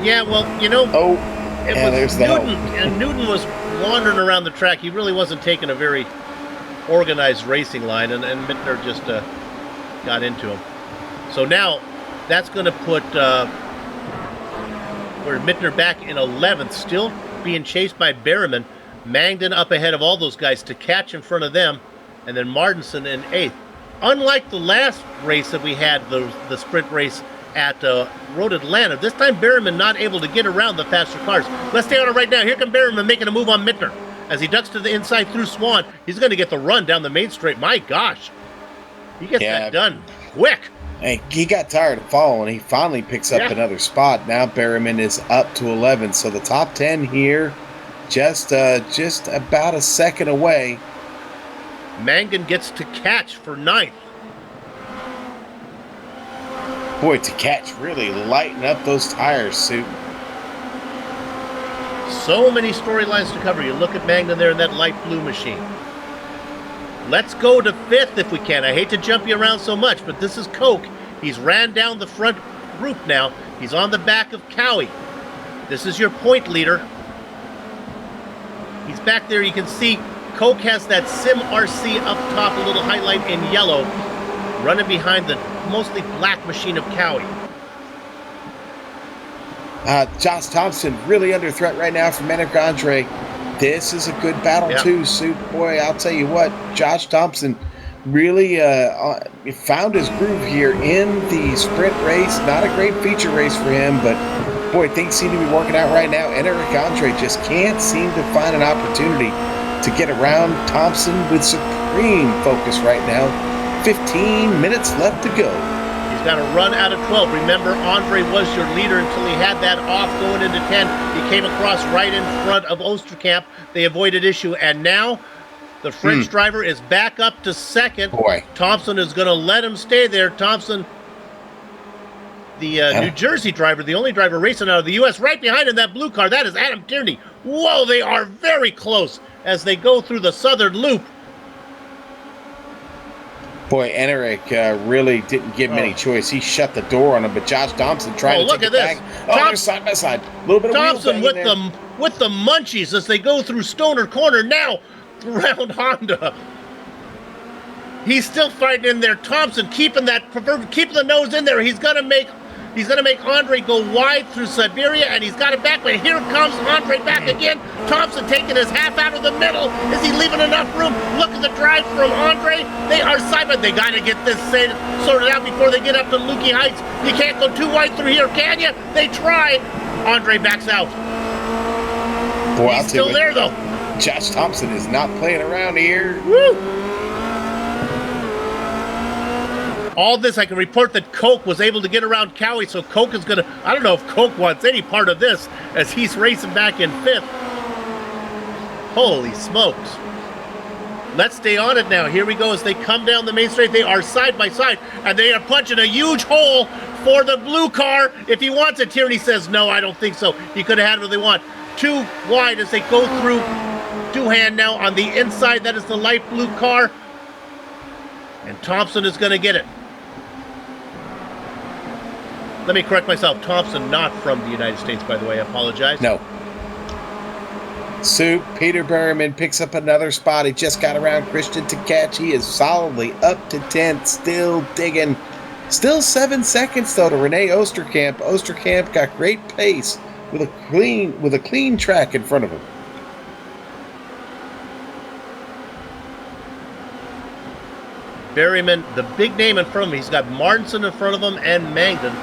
Yeah, well, you know, there's the Newton, help. And Newton was wandering around the track. He really wasn't taking a very organized racing line, and Mittner just got into him. So now that's going to put Mittner back in 11th, still being chased by Berryman. Mangan up ahead of all those guys to catch in front of them, and then Martinson in 8th. Unlike the last race that we had, the sprint race at Road Atlanta, this time Berryman not able to get around the faster cars. Let's stay on it right now. Here comes Berryman making a move on Mittner. As he ducks to the inside through Swan, he's going to get the run down the main straight. My gosh. He gets that done quick. Hey, he got tired of following. He finally picks up another spot. Now Berryman is up to 11. So the top 10 here, just about a second away. Mangan gets to catch for 9th. Boy, to catch really lighten up those tires, Soup. So many storylines to cover. You look at Mangan there in that light blue machine. Let's go to 5th if we can. I hate to jump you around so much, but this is Koch. He's ran down the front group now. He's on the back of Cowie. This is your point leader. He's back there. You can see Coke has that SimRC up top, a little highlight in yellow, running behind the mostly black machine of Cowie. Josh Thompson really under threat right now from Enric Andre. This is a good battle too, Soup. Boy, I'll tell you what, Josh Thompson really found his groove here in the sprint race. Not a great feature race for him, but boy, things seem to be working out right now. Enric Andre just can't seem to find an opportunity to get around Thompson with supreme focus right now. 15 minutes left to go. He's got a run out of 12. Remember, Andre was your leader until he had that off going into 10. He came across right in front of Oosterkamp. They avoided issue, and now the French driver is back up to second. Boy. Thompson is going to let him stay there. Thompson, the New Jersey driver, the only driver racing out of the U.S., right behind in that blue car. That is Adam Tierney. Whoa, they are very close as they go through the southern loop. Boy, Enric really didn't give him any choice. He shut the door on him, but Josh Thompson tried to take it back. Oh, they're side by side. A little bit of Thompson with the munchies as they go through Stoner Corner now around Honda. He's still fighting in there. Thompson keeping the nose in there. He's gonna make Andre go wide through Siberia, and he's got it back, but here comes Andre back again. Thompson taking his half out of the middle. Is he leaving enough room? Look at the drive from Andre. They are side by. They got to get this sorted out before they get up to Lukey Heights. You can't go too wide through here, can you? They try. Andre backs out. Boy, he's still there, though. Josh Thompson is not playing around here. Woo! All this, I can report that Coke was able to get around Cowie, so Coke is going to... I don't know if Coke wants any part of this as he's racing back in 5th. Holy smokes. Let's stay on it now. Here we go as they come down the main straight. They are side by side, and they are punching a huge hole for the blue car. If he wants it, Tierney says, no, I don't think so. He could have had what they want. Too wide as they go through Doohan now on the inside. That is the light blue car. And Thompson is going to get it. Let me correct myself. Thompson, not from the United States, by the way. I apologize. No. Soup, Peter Berryman picks up another spot. He just got around Christian Tkach. He is solidly up to 10th, still digging. Still 7 seconds, though, to Renee Oosterkamp. Oosterkamp got great pace with a clean track in front of him. Berryman, the big name in front of him. He's got Martinson in front of him and Mangden.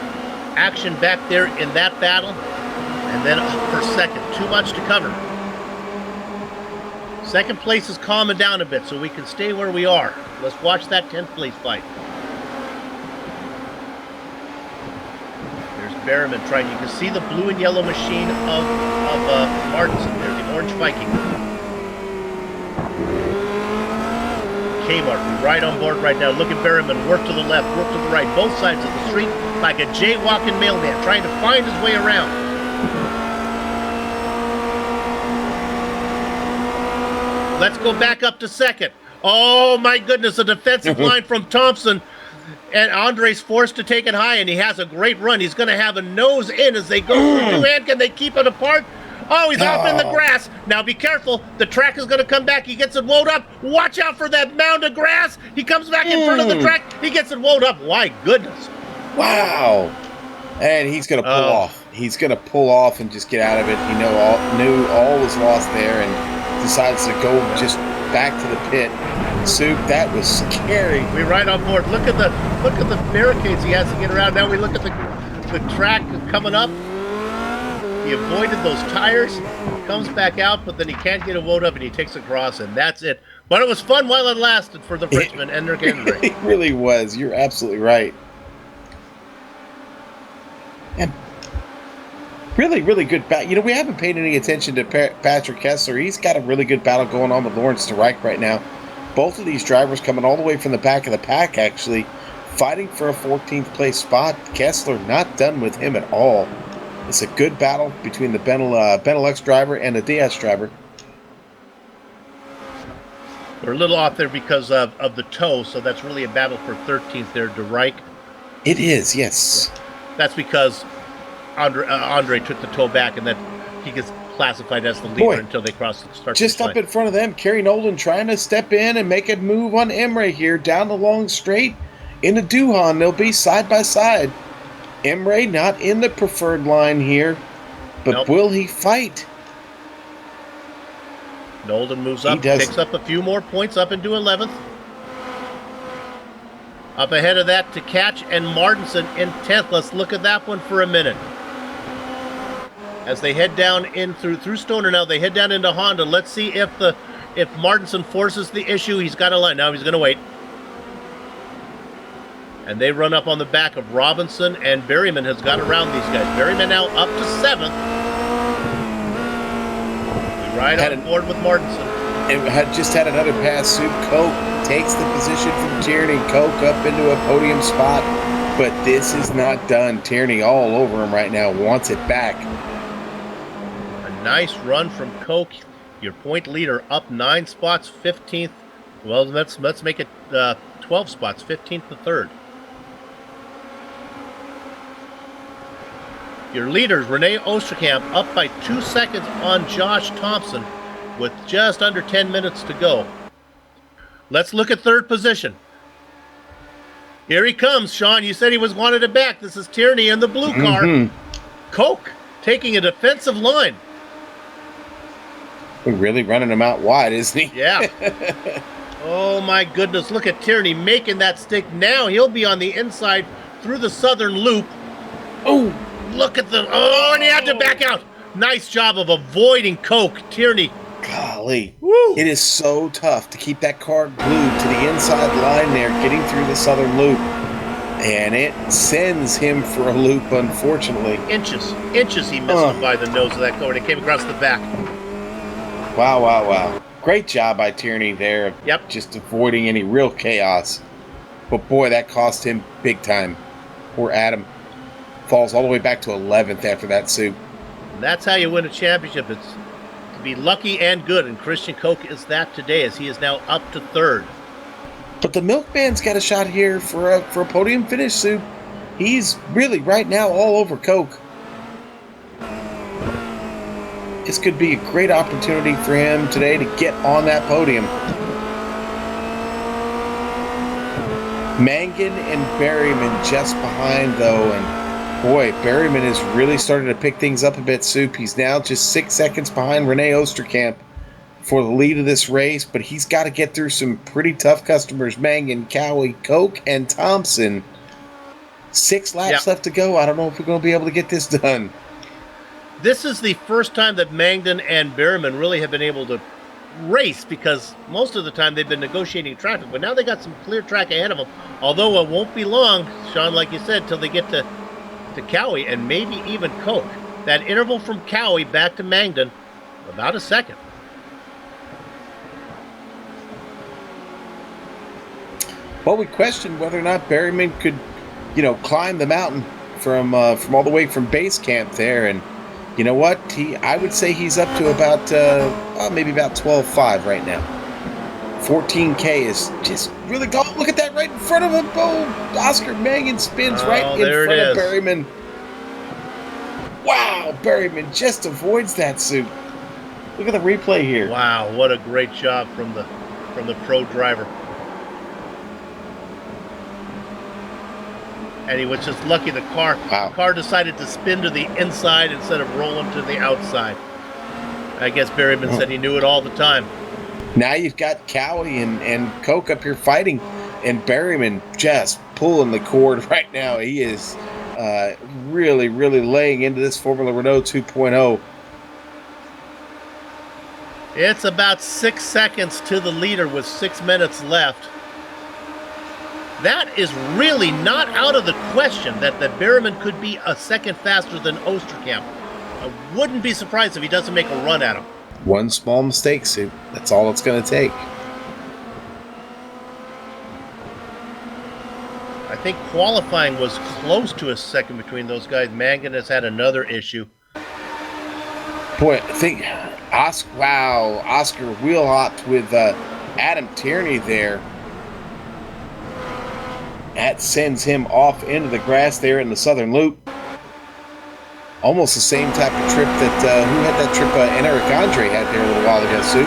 Action back there in that battle. And then up for second. Too much to cover. Second place is calming down a bit, so we can stay where we are. Let's watch that 10th place fight. There's Berryman trying. You can see the blue and yellow machine of Martinson there, the orange Viking. Kmart, right on board right now. Look at Berryman, work to the left, work to the right, both sides of the street, like a jaywalking mailman, trying to find his way around. Let's go back up to second. Oh my goodness, a defensive line from Thompson. And Andre's forced to take it high, and he has a great run. He's going to have a nose in as they go through Doohan. Can they keep it apart? Oh, he's off in the grass. Now be careful. The track is going to come back. He gets it wound up. Watch out for that mound of grass. He comes back in front of the track. He gets it wound up. My goodness. Wow. And he's going to pull off. He's going to pull off and just get out of it. He knew all was lost there and decides to go just back to the pit. Soup, that was scary. We're right on board. Look at the barricades he has to get around. Now we look at the track coming up. He avoided those tires, comes back out, but then he can't get a load up, and he takes across, and that's it. But it was fun while it lasted for the Frenchman, Enric Andre. It really was. You're absolutely right. And really, really good battle. You know, we haven't paid any attention to Patrick Kessler. He's got a really good battle going on with Lawrence DeRike right now. Both of these drivers coming all the way from the back of the pack, actually, fighting for a 14th place spot. Kessler not done with him at all. It's a good battle between the Benelux driver and the Diaz driver. We're a little off there because of the toe, so that's really a battle for 13th there, DeRike. It is, yes. Yeah. That's because Andre took the toe back, and then classified as the leader Boy, until they cross the start. Just up in front of them, Kerry Nolan trying to step in and make a move on Emre here down the long straight into Duhan. They'll be side by side. Emre not in the preferred line here, but Nope. Will he fight? Nolan moves up, picks up a few more points up into 11th. Up ahead of that to Catch and Martinson in 10th. Let's look at that one for a minute. As they head down in through Stoner now, they head down into Honda. Let's see if Martinson forces the issue. He's got a line. Now he's going to wait. And they run up on the back of Robinson, and Berryman has got around these guys. Berryman now up to 7th. We ride on board with Martinson. And had just had another pass. Soup Coke takes the position from Tierney. Coke up into a podium spot, but this is not done. Tierney all over him right now, wants it back. A nice run from Coke, your point leader, up 9 spots, 15th. Well, let's make it 12 spots, 15th to 3rd. Your leaders, Renee Osterkamp, up by 2 seconds on Josh Thompson with just under 10 minutes to go. Let's look at 3rd position. Here he comes, Sean. You said he was wanted it back. This is Tierney in the blue car. Coke taking a defensive line. We're really running him out wide, isn't he? Yeah. Oh, my goodness. Look at Tierney making that stick. Now he'll be on the inside through the southern loop. Oh, look at the... Oh, and he had to back out. Nice job of avoiding Coke. Tierney. Golly. Woo. It is so tough to keep that car glued to the inside line there, getting through the southern loop. And it sends him for a loop, unfortunately. Inches he missed him by the nose of that car, and it came across the back. Wow. Great job by Tierney there. Yep. Just avoiding any real chaos. But boy, that cost him big time. Poor Adam falls all the way back to 11th after that soup. And that's how you win a championship. It's to be lucky and good, and Christian Coke is that today, as he is now up to 3rd. But the Milkman's got a shot here for a podium finish, soup. He's really right now all over Coke. This could be a great opportunity for him today to get on that podium. Mangan and Berryman just behind, though, and boy, Berryman is really starting to pick things up a bit, soup. He's now just 6 seconds behind Renee Osterkamp for the lead of this race, but he's got to get through some pretty tough customers. Mangan, Cowie, Coke, and Thompson. 6 laps left to go. I don't know if we're going to be able to get this done. This is the first time that Mangdon and Berryman really have been able to race, because most of the time they've been negotiating traffic, but now they got some clear track ahead of them. Although it won't be long, Sean, like you said, till they get to Cowie and maybe even Coke. That interval from Cowie back to Mangdon, about a second. Well, we questioned whether or not Berryman could, climb the mountain from all the way from base camp there, and you know what? I would say he's up to about maybe about 12.5 right now. 14K is just really go. Look at that right in front of him. Oh, Oscar Mangan spins right in front of Berryman. Wow, Berryman just avoids that suit. Look at the replay here. Wow, what a great job from the pro driver. And he was just lucky the car decided to spin to the inside instead of rolling to the outside. I guess Berryman said he knew it all the time. Now you've got Cowie and Coke up here fighting, and Berryman just pulling the cord right now. He is really, really laying into this Formula Renault 2.0. It's about 6 seconds to the leader with 6 minutes left. That is really not out of the question that Berryman could be a second faster than Osterkamp. I wouldn't be surprised if he doesn't make a run at him. One small mistake, Sue. That's all it's going to take. I think qualifying was close to a second between those guys. Mangan has had another issue. Boy, I think Oscar wheel hopped with Adam Tierney there. That sends him off into the grass there in the southern loop. Almost the same type of trip that, who had that trip Eric Andre had there a little while ago, Sue.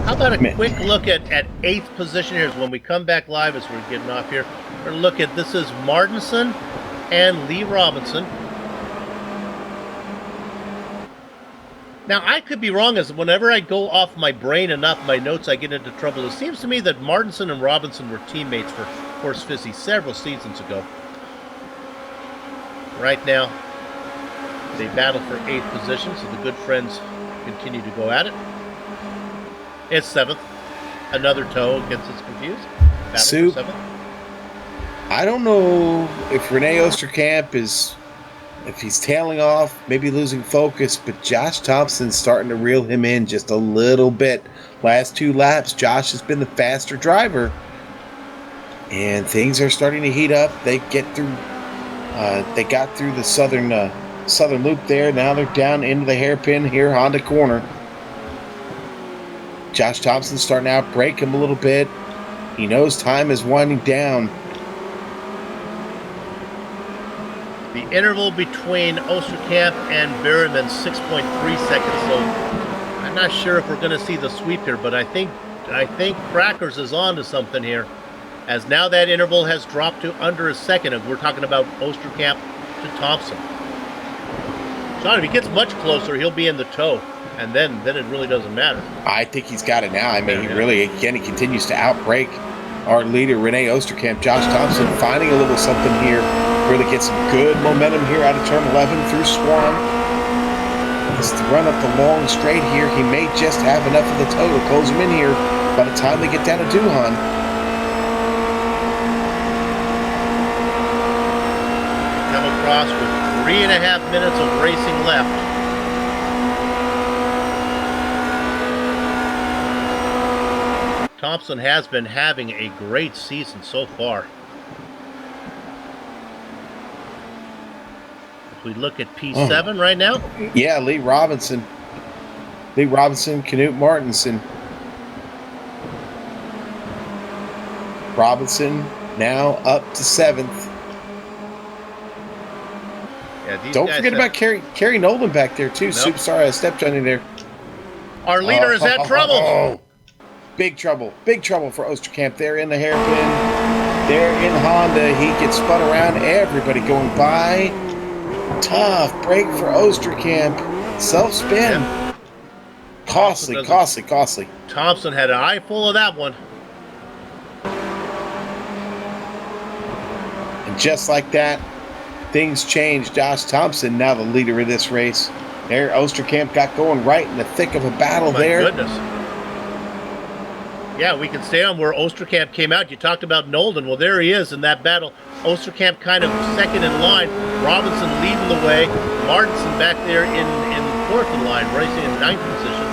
How about a quick look at 8th position here when we come back live as we're getting off here. We're going to look at, this is Martinson and Lee Robinson. Now, I could be wrong, as whenever I go off my brain and off my notes, I get into trouble. It seems to me that Martinson and Robinson were teammates for Horse Fizzy several seasons ago. Right now, they battle for 8th position, so the good friends continue to go at it. It's 7th. Another toe gets us confused. Sue, I don't know if Rene Osterkamp is, if he's tailing off, maybe losing focus, but Josh Thompson's starting to reel him in just a little bit. Last 2 laps, Josh has been the faster driver, and things are starting to heat up. They get through. They got through the southern loop there. Now they're down into the hairpin here, Honda corner. Josh Thompson's starting to outbrake him a little bit. He knows time is winding down. The interval between Osterkamp and Berryman, 6.3 seconds. So I'm not sure if we're going to see the sweep here, but I think Crackers is on to something here, as now that interval has dropped to under a second, and we're talking about Osterkamp to Thompson. John, if he gets much closer, he'll be in the tow, and then it really doesn't matter. I think he's got it now. I mean, he really, again, he continues to outbrake our leader, Rene Osterkamp. Josh Thompson finding a little something here. Really get some good momentum here out of turn 11 through Swan. Just to run up the long straight here, he may just have enough of the tow to close him in here by the time they get down to Duhan. Come across with 3.5 minutes of racing left. Thompson has been having a great season so far. If we look at P7 right now. Yeah, Lee Robinson, Knute Martinson. Robinson now up to 7th. Yeah, don't forget about Kerry Nolan back there too. Nope. Super sorry I stepped on you there. Our leader is had trouble. Big trouble for Osterkamp. They're in the hairpin. They're in Honda. He gets spun around. Everybody going by. Tough break for Osterkamp. Self-spin. Yeah. Costly. Thompson had an eye full of that one. And just like that, things changed. Josh Thompson now the leader of this race. There, Osterkamp got going right in the thick of a battle there. My goodness. Yeah, we can stay on where Osterkamp came out. You talked about Nolden. Well, there he is in that battle. Osterkamp kind of second in line. Robinson leading the way. Martinson back there in 4th in line, racing in 9th position.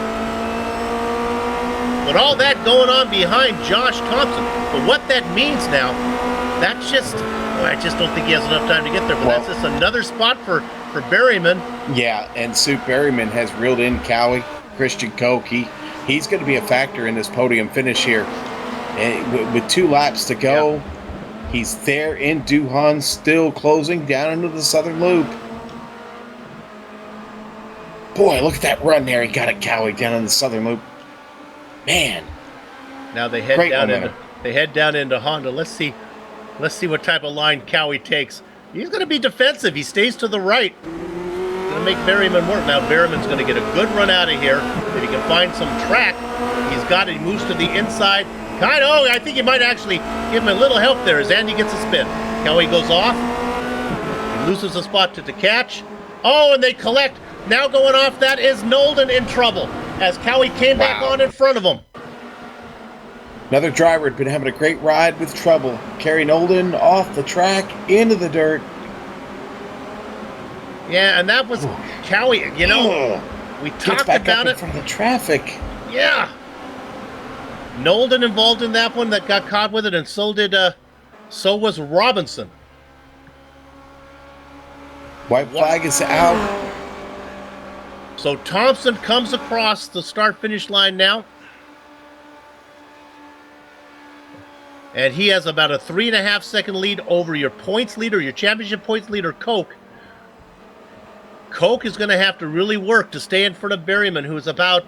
But all that going on behind Josh Thompson. But what that means now, that's just, I just don't think he has enough time to get there. But that's just another spot for Berryman. Yeah, and Sue Berryman has reeled in Cowie, Christian Koch. He's going to be a factor in this podium finish here. And with 2 laps to go, he's there in Duhan, still closing down into the southern loop. Boy, look at that run there. He got it, Cowie, down in the southern loop. Man. Now they head down into Honda. Let's see what type of line Cowie takes. He's going to be defensive. He stays to the right. Going to make Berryman work. Now Berryman's going to get a good run out of here. If he can find some track, he's got it. He moves to the inside. I think he might actually give him a little help there as Andy gets a spin. Cowie goes off. He loses a spot to catch. Oh, and they collect. Now going off, that is Nolden in trouble as Cowie came back on in front of him. Another driver had been having a great ride with trouble. Kerry Nolden off the track into the dirt. Yeah, and that was Cowie. You know, we talked about it. From the traffic. Yeah. Nolden involved in that one that got caught with it, and so was Robinson. White flag is out. So Thompson comes across the start-finish line now. and he has about a 3.5 second lead over your points leader, your championship points leader, Coke. Coke is going to have to really work to stay in front of Berryman, who is about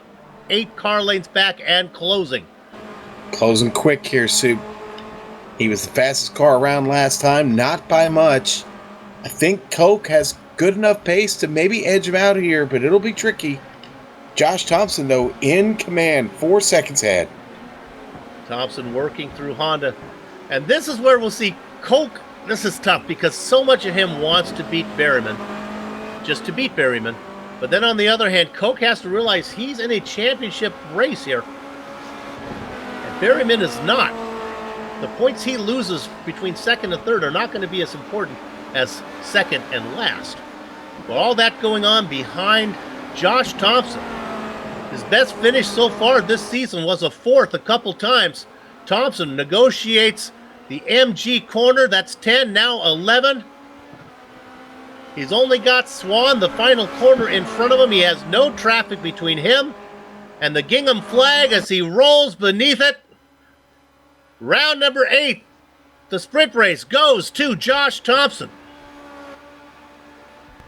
8 car lanes back and closing. Closing quick here, Soup. He was the fastest car around last time, not by much. I think Coke has good enough pace to maybe edge him out here, but it'll be tricky. Josh Thompson, though, in command, 4 seconds ahead. Thompson working through Honda. And this is where we'll see Coke. This is tough because so much of him wants to beat Berryman, just to beat Berryman. But then on the other hand, Coke has to realize he's in a championship race here. And Berryman is not. The points he loses between second and third are not going to be as important as second and last. But all that going on behind Josh Thompson. His best finish so far this season was a 4th a couple times. Thompson negotiates the MG corner. That's 10, now 11. He's only got Swan, the final corner, in front of him. He has no traffic between him and the gingham flag as he rolls beneath it. Round number 8, the sprint race goes to Josh Thompson.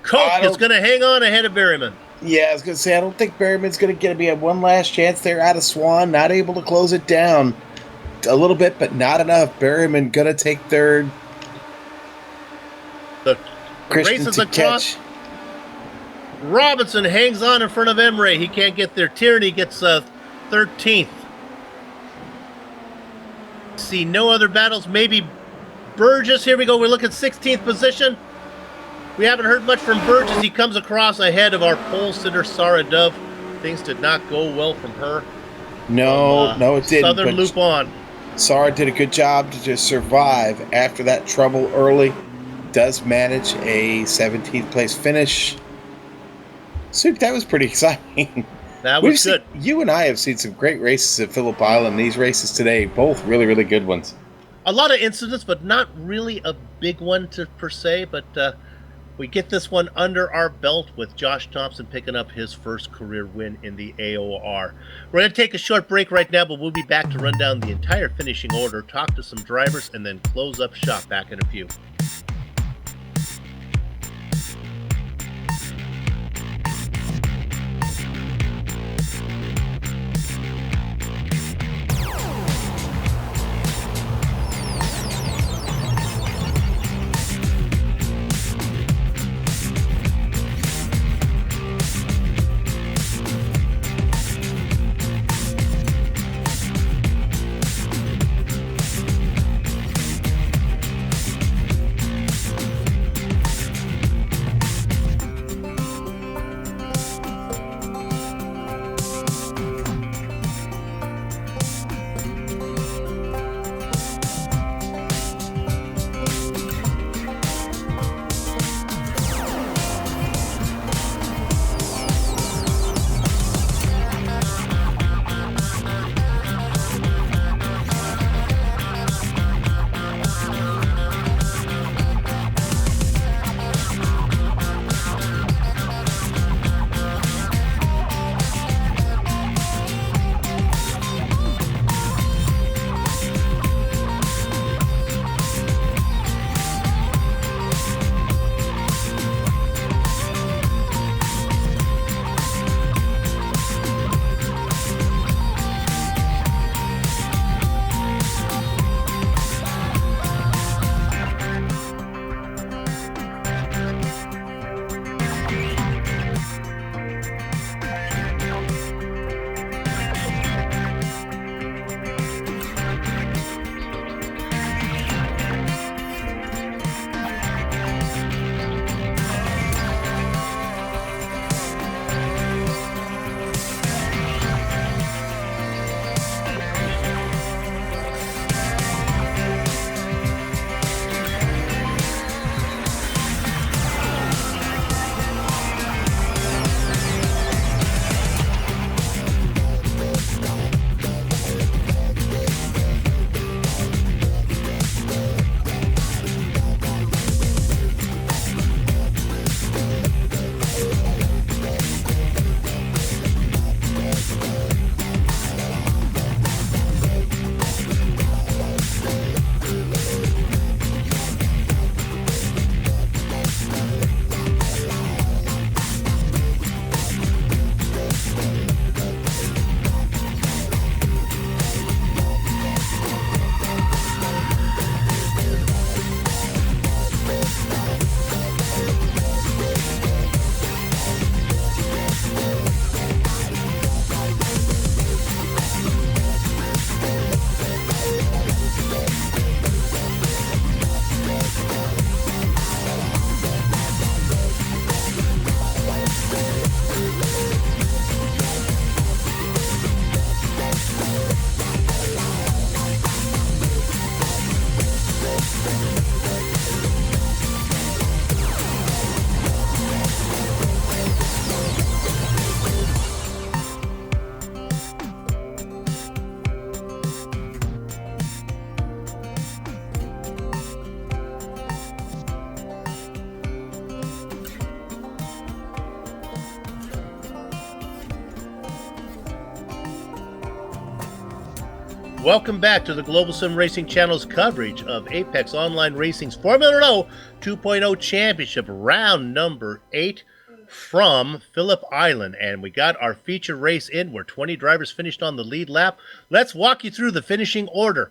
Coke is going to hang on ahead of Berryman. Yeah, I was going to say, I don't think Berryman's going to get me one last chance there out of Swan. Not able to close it down a little bit, but not enough. Berryman going to take third. The Christian race is to across. catch. Robinson hangs on in front of Emre. He can't get there. Tierney gets 13th. See no other battles. Maybe Burgess. Here we go. We're looking 16th position. We haven't heard much from Burgess. He comes across ahead of our pole sitter, Sarah Dove. Things did not go well from her. No, it didn't. Southern but loop on. Sarah did a good job to just survive after that trouble early. Does manage a 17th place finish. Soup, that was pretty exciting. That was good. You and I have seen some great races at Phillip Island. These races today, both really, really good ones. A lot of incidents, but not really a big one per se. But we get this one under our belt with Josh Thompson picking up his first career win in the AOR. We're going to take a short break right now, but we'll be back to run down the entire finishing order, talk to some drivers, and then close up shop back in a few. Welcome back to the Global Sim Racing Channel's coverage of Apex Online Racing's Formula Renault 2.0 Championship, round number 8 from Phillip Island. And we got our feature race in where 20 drivers finished on the lead lap. Let's walk you through the finishing order.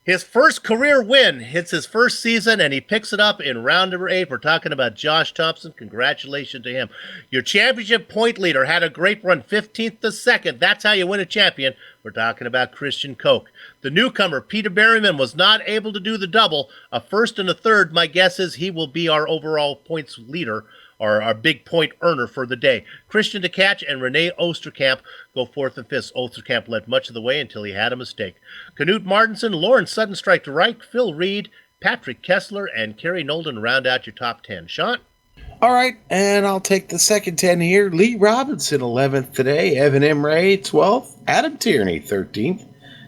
His first career win hits his first season, and he picks it up in round number 8. We're talking about Josh Thompson. Congratulations to him. Your championship point leader had a great run, 15th to 2nd. That's how you win a champion. We're talking about Christian Koch. The newcomer, Peter Berryman, was not able to do the double. A first and a third. My guess is he will be our overall points leader, or our big point earner for the day. Christian DeCatch and Renee Osterkamp go 4th and 5th. Osterkamp led much of the way until he had a mistake. Knut Martinson, Lauren Suddenstrike to Reich, Phil Reed, Patrick Kessler, and Kerry Nolden round out your top 10. Sean? All right, and I'll take the second 10 here. Lee Robinson, 11th today. Evan M. Ray, 12th. Adam Tierney, 13th.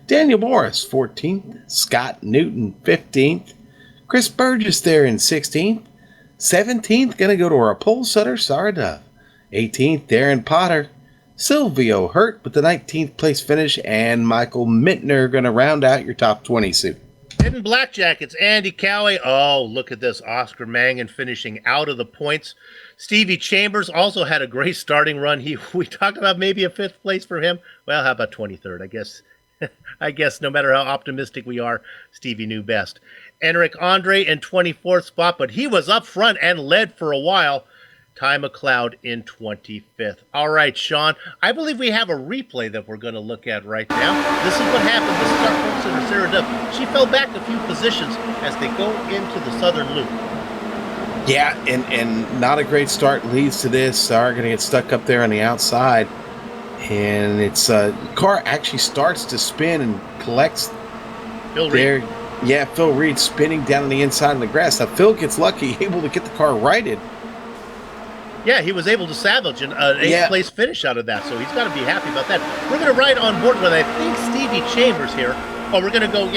Daniel Morris, 14th. Scott Newton, 15th. Chris Burgess there in 16th. 17th, going to go to our pole setter, Sarah Dove. 18th, Darren Potter. Silvio Hurt with the 19th place finish. And Michael Mintner going to round out your top 20, Sue. Hidden Blackjack, it's Andy Cowie. Oh, look at this. Oscar Mangan finishing out of the points. Stevie Chambers also had a great starting run. We talked about maybe a 5th place for him. Well, how about 23rd? I guess no matter how optimistic we are, Stevie knew best. Enric Andre in 24th spot, but he was up front and led for a while. Ty McLeod in 25th. All right, Sean, I believe we have a replay that we're going to look at right now. This is what happened. This is our pole sitter, Sarah Dove. She fell back a few positions as they go into the southern loop. Yeah, and not a great start leads to this. Sarah going to get stuck up there on the outside. And it's car actually starts to spin and collects Phil there. Reed. Yeah, Phil Reed spinning down on the inside of the grass. Now, Phil gets lucky, able to get the car righted. Yeah, he was able to salvage an 8th place finish out of that, so he's got to be happy about that. We're going to ride on board with, I think, Stevie Chambers here. Oh, we're going to go.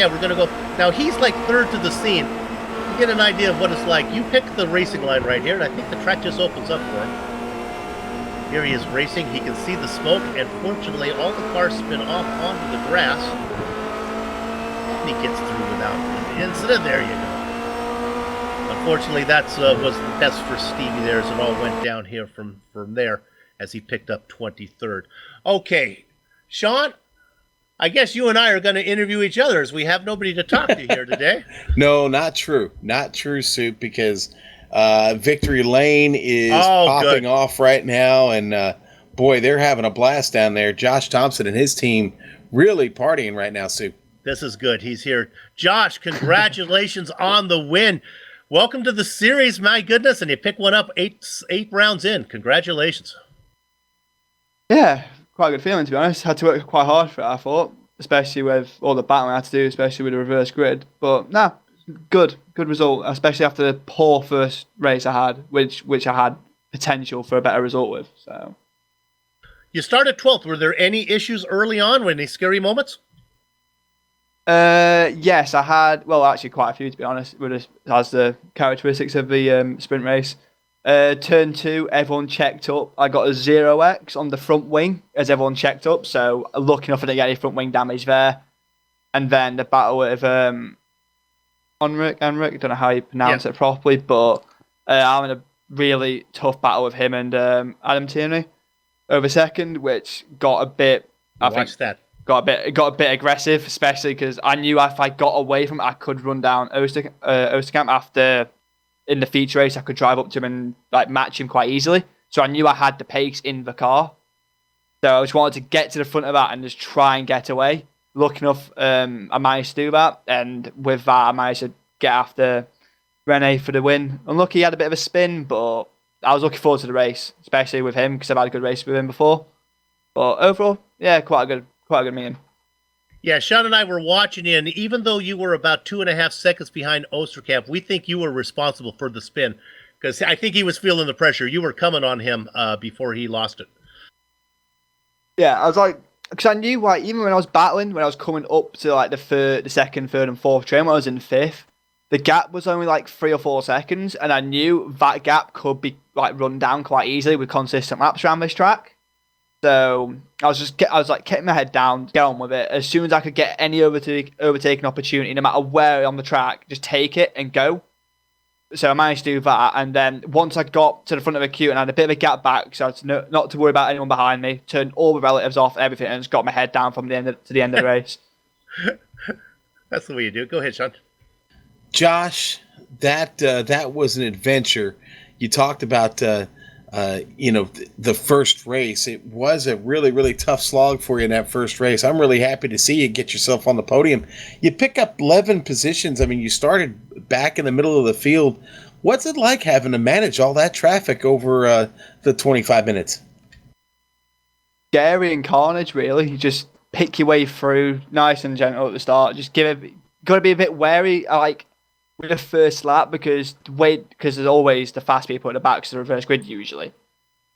Now, he's like third to the scene. You get an idea of what it's like. You pick the racing line right here, and I think the track just opens up for him. Here he is racing. He can see the smoke, and fortunately, all the cars spin off onto the grass. And he gets through without an incident. There you go. Unfortunately, that was the best for Stevie there, as it all went down here from there as he picked up 23rd. Okay, Sean, I guess you and I are going to interview each other as we have nobody to talk to here today. No, not true. Not true, Soup, because Victory Lane is popping off right now, and boy, they're having a blast down there. Josh Thompson and his team really partying right now, Soup. This is good. He's here. Josh, congratulations on the win. Welcome to the series, my goodness, and you pick one up eight rounds in. Congratulations. Yeah, quite a good feeling, to be honest. Had to work quite hard for it, I thought, especially with all the battling I had to do, especially with the reverse grid. But, good result, especially after the poor first race I had, which I had potential for a better result with. So, you started 12th. Were there any issues early on? Any scary moments? Yes, I had. Well, actually, quite a few, to be honest. As the characteristics of the sprint race. Turn 2, everyone checked up. I got a 0x on the front wing as everyone checked up. So lucky enough I didn't get any front wing damage there. And then the battle with Enric, I don't know how you pronounce it properly, but I'm in a really tough battle with him and Adam Tierney over second, which got a bit. Got a bit aggressive, especially because I knew if I got away from it, I could run down Osterkamp after in the feature race. I could drive up to him and match him quite easily. So I knew I had the pace in the car. So I just wanted to get to the front of that and just try and get away. Lucky enough, I managed to do that, and with that, I managed to get after Renee for the win. Unlucky, he had a bit of a spin, but I was looking forward to the race, especially with him because I've had a good race with him before. But overall, yeah, quite a good meeting. Yeah, Sean and I were watching you, and even though you were about 2.5 seconds behind Osterkamp, we think you were responsible for the spin because I think he was feeling the pressure. You were coming on him before he lost it. Yeah, I was like, because I knew even when I was battling, when I was coming up to the second, third, and fourth train, when I was in 5th, the gap was only 3 or 4 seconds, and I knew that gap could be run down quite easily with consistent laps around this track. So I was like keeping my head down, get on with it. As soon as I could get any overtaking opportunity, no matter where on the track, just take it and go. So I managed to do that, and then once I got to the front of the queue and had a bit of a gap back, so I had not to worry about anyone behind me, turned all the relatives off, everything, and just got my head down from the end to the end of the race. That's the way you do it. Go ahead, Sean. Josh, that was an adventure. You talked about the first race. It was a really, really tough slog for you in that first race. I'm really happy to see you get yourself on the podium. You pick up 11 positions. I mean, you started back in the middle of the field. What's it like having to manage all that traffic over the 25 minutes? Scary and carnage, really. You just pick your way through, nice and gentle at the start. Just got to be a bit wary, like with the first lap, because there's always the fast people at the back, so the reverse grid usually.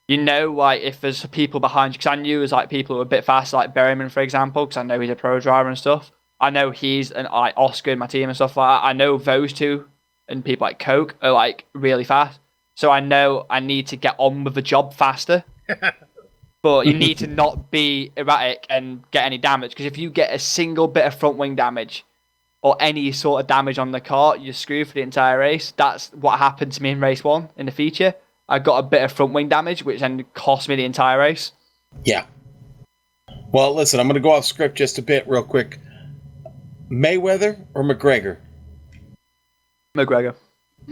You know, like if there's people behind you, because I knew there's like people who were a bit fast, like Berryman, for example, because I know he's a pro driver and stuff. I know he's like Oscar in my team and stuff like that. I know those two and people like Coke are like really fast, so I know I need to get on with the job faster. But you need to not be erratic and get any damage, because if you get a single bit of front wing damage or any sort of damage on the car, you're screwed for the entire race. That's what happened to me in race 1 in the feature. I got a bit of front wing damage, which then cost me the entire race. Yeah. Well, listen, I'm going to go off script just a bit real quick. Mayweather or McGregor? McGregor.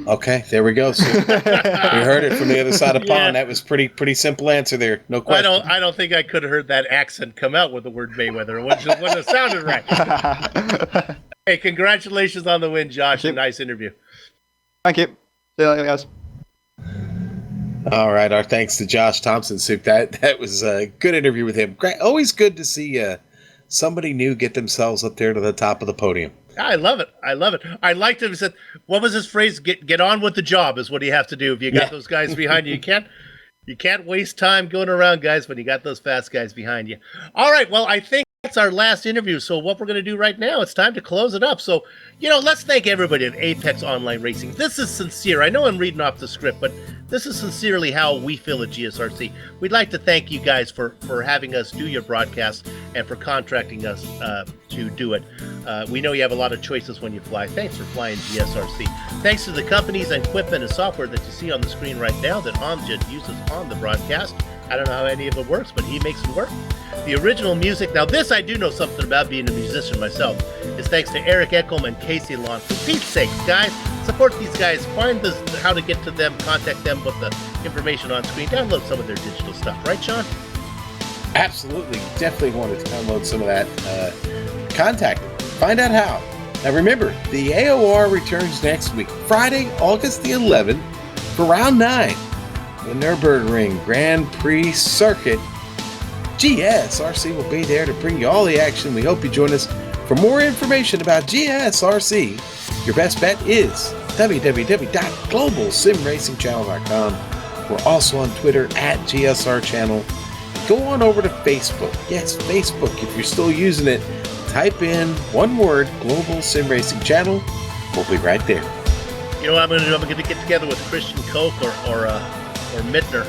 Okay, there we go. So we heard it from the other side of the pond. That was pretty simple answer there. No question. I don't think I could have heard that accent come out with the word Mayweather. It wouldn't have sounded right. Hey, congratulations on the win, Josh. A nice interview. Thank you. See you later, guys. All right, our thanks to Josh Thompson, Soup. That was a good interview with him. Great. Always good to see somebody new get themselves up there to the top of the podium. I love it. I liked him. He said, what was his phrase? Get on with the job is what you have to do. If you got those guys behind you, you can't waste time going around, guys, when you got those fast guys behind you. All right, well, I think that's our last interview. So what we're going to do right now, it's time to close it up. So, let's thank everybody at Apex Online Racing. This is sincere. I know I'm reading off the script, but this is sincerely how we feel at GSRC. We'd like to thank you guys for having us do your broadcast and for contracting us to do it. We know you have a lot of choices when you fly. Thanks for flying GSRC. Thanks to the companies and equipment and software that you see on the screen right now that Amjad uses on the broadcast. I don't know how any of it works, but he makes it work. The original music, now this I do know something about being a musician myself, is thanks to Eric Eckelm and Casey Lawn. For Pete's sake, guys, support these guys. Find how to get to them, contact them with the information on screen. Download some of their digital stuff. Right, Sean? Absolutely. Definitely wanted to download some of that. Contact them. Find out how. Now remember, the AOR returns next week, Friday, August the 11th, for round 9. The Nürburgring Grand Prix Circuit. GSRC will be there to bring you all the action. We hope you join us. For more information about GSRC, your best bet is www.globalsimracingchannel.com. We're also on Twitter at GSR Channel. Go on over to Facebook. Yes, Facebook. If you're still using it, type in one word, Global Sim Racing Channel. We'll be right there. You know what I'm going to do? I'm going to get together with Christian Koch or Mittner,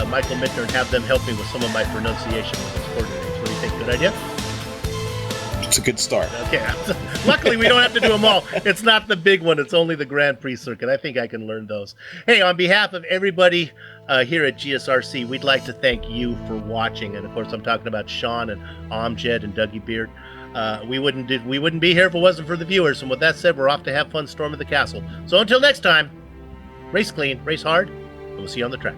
Michael Mittner, and have them help me with some of my pronunciation with those coordinates. What do you think? Good idea? It's a good start. Okay. Luckily, we don't have to do them all. It's not the big one. It's only the Grand Prix circuit. I think I can learn those. Hey, on behalf of everybody here at GSRC, we'd like to thank you for watching. And, of course, I'm talking about Sean and Amjad and Dougie Beard. We wouldn't be here if it wasn't for the viewers. And with that said, we're off to have fun storming the castle. So until next time, race clean, race hard, and we'll see you on the track.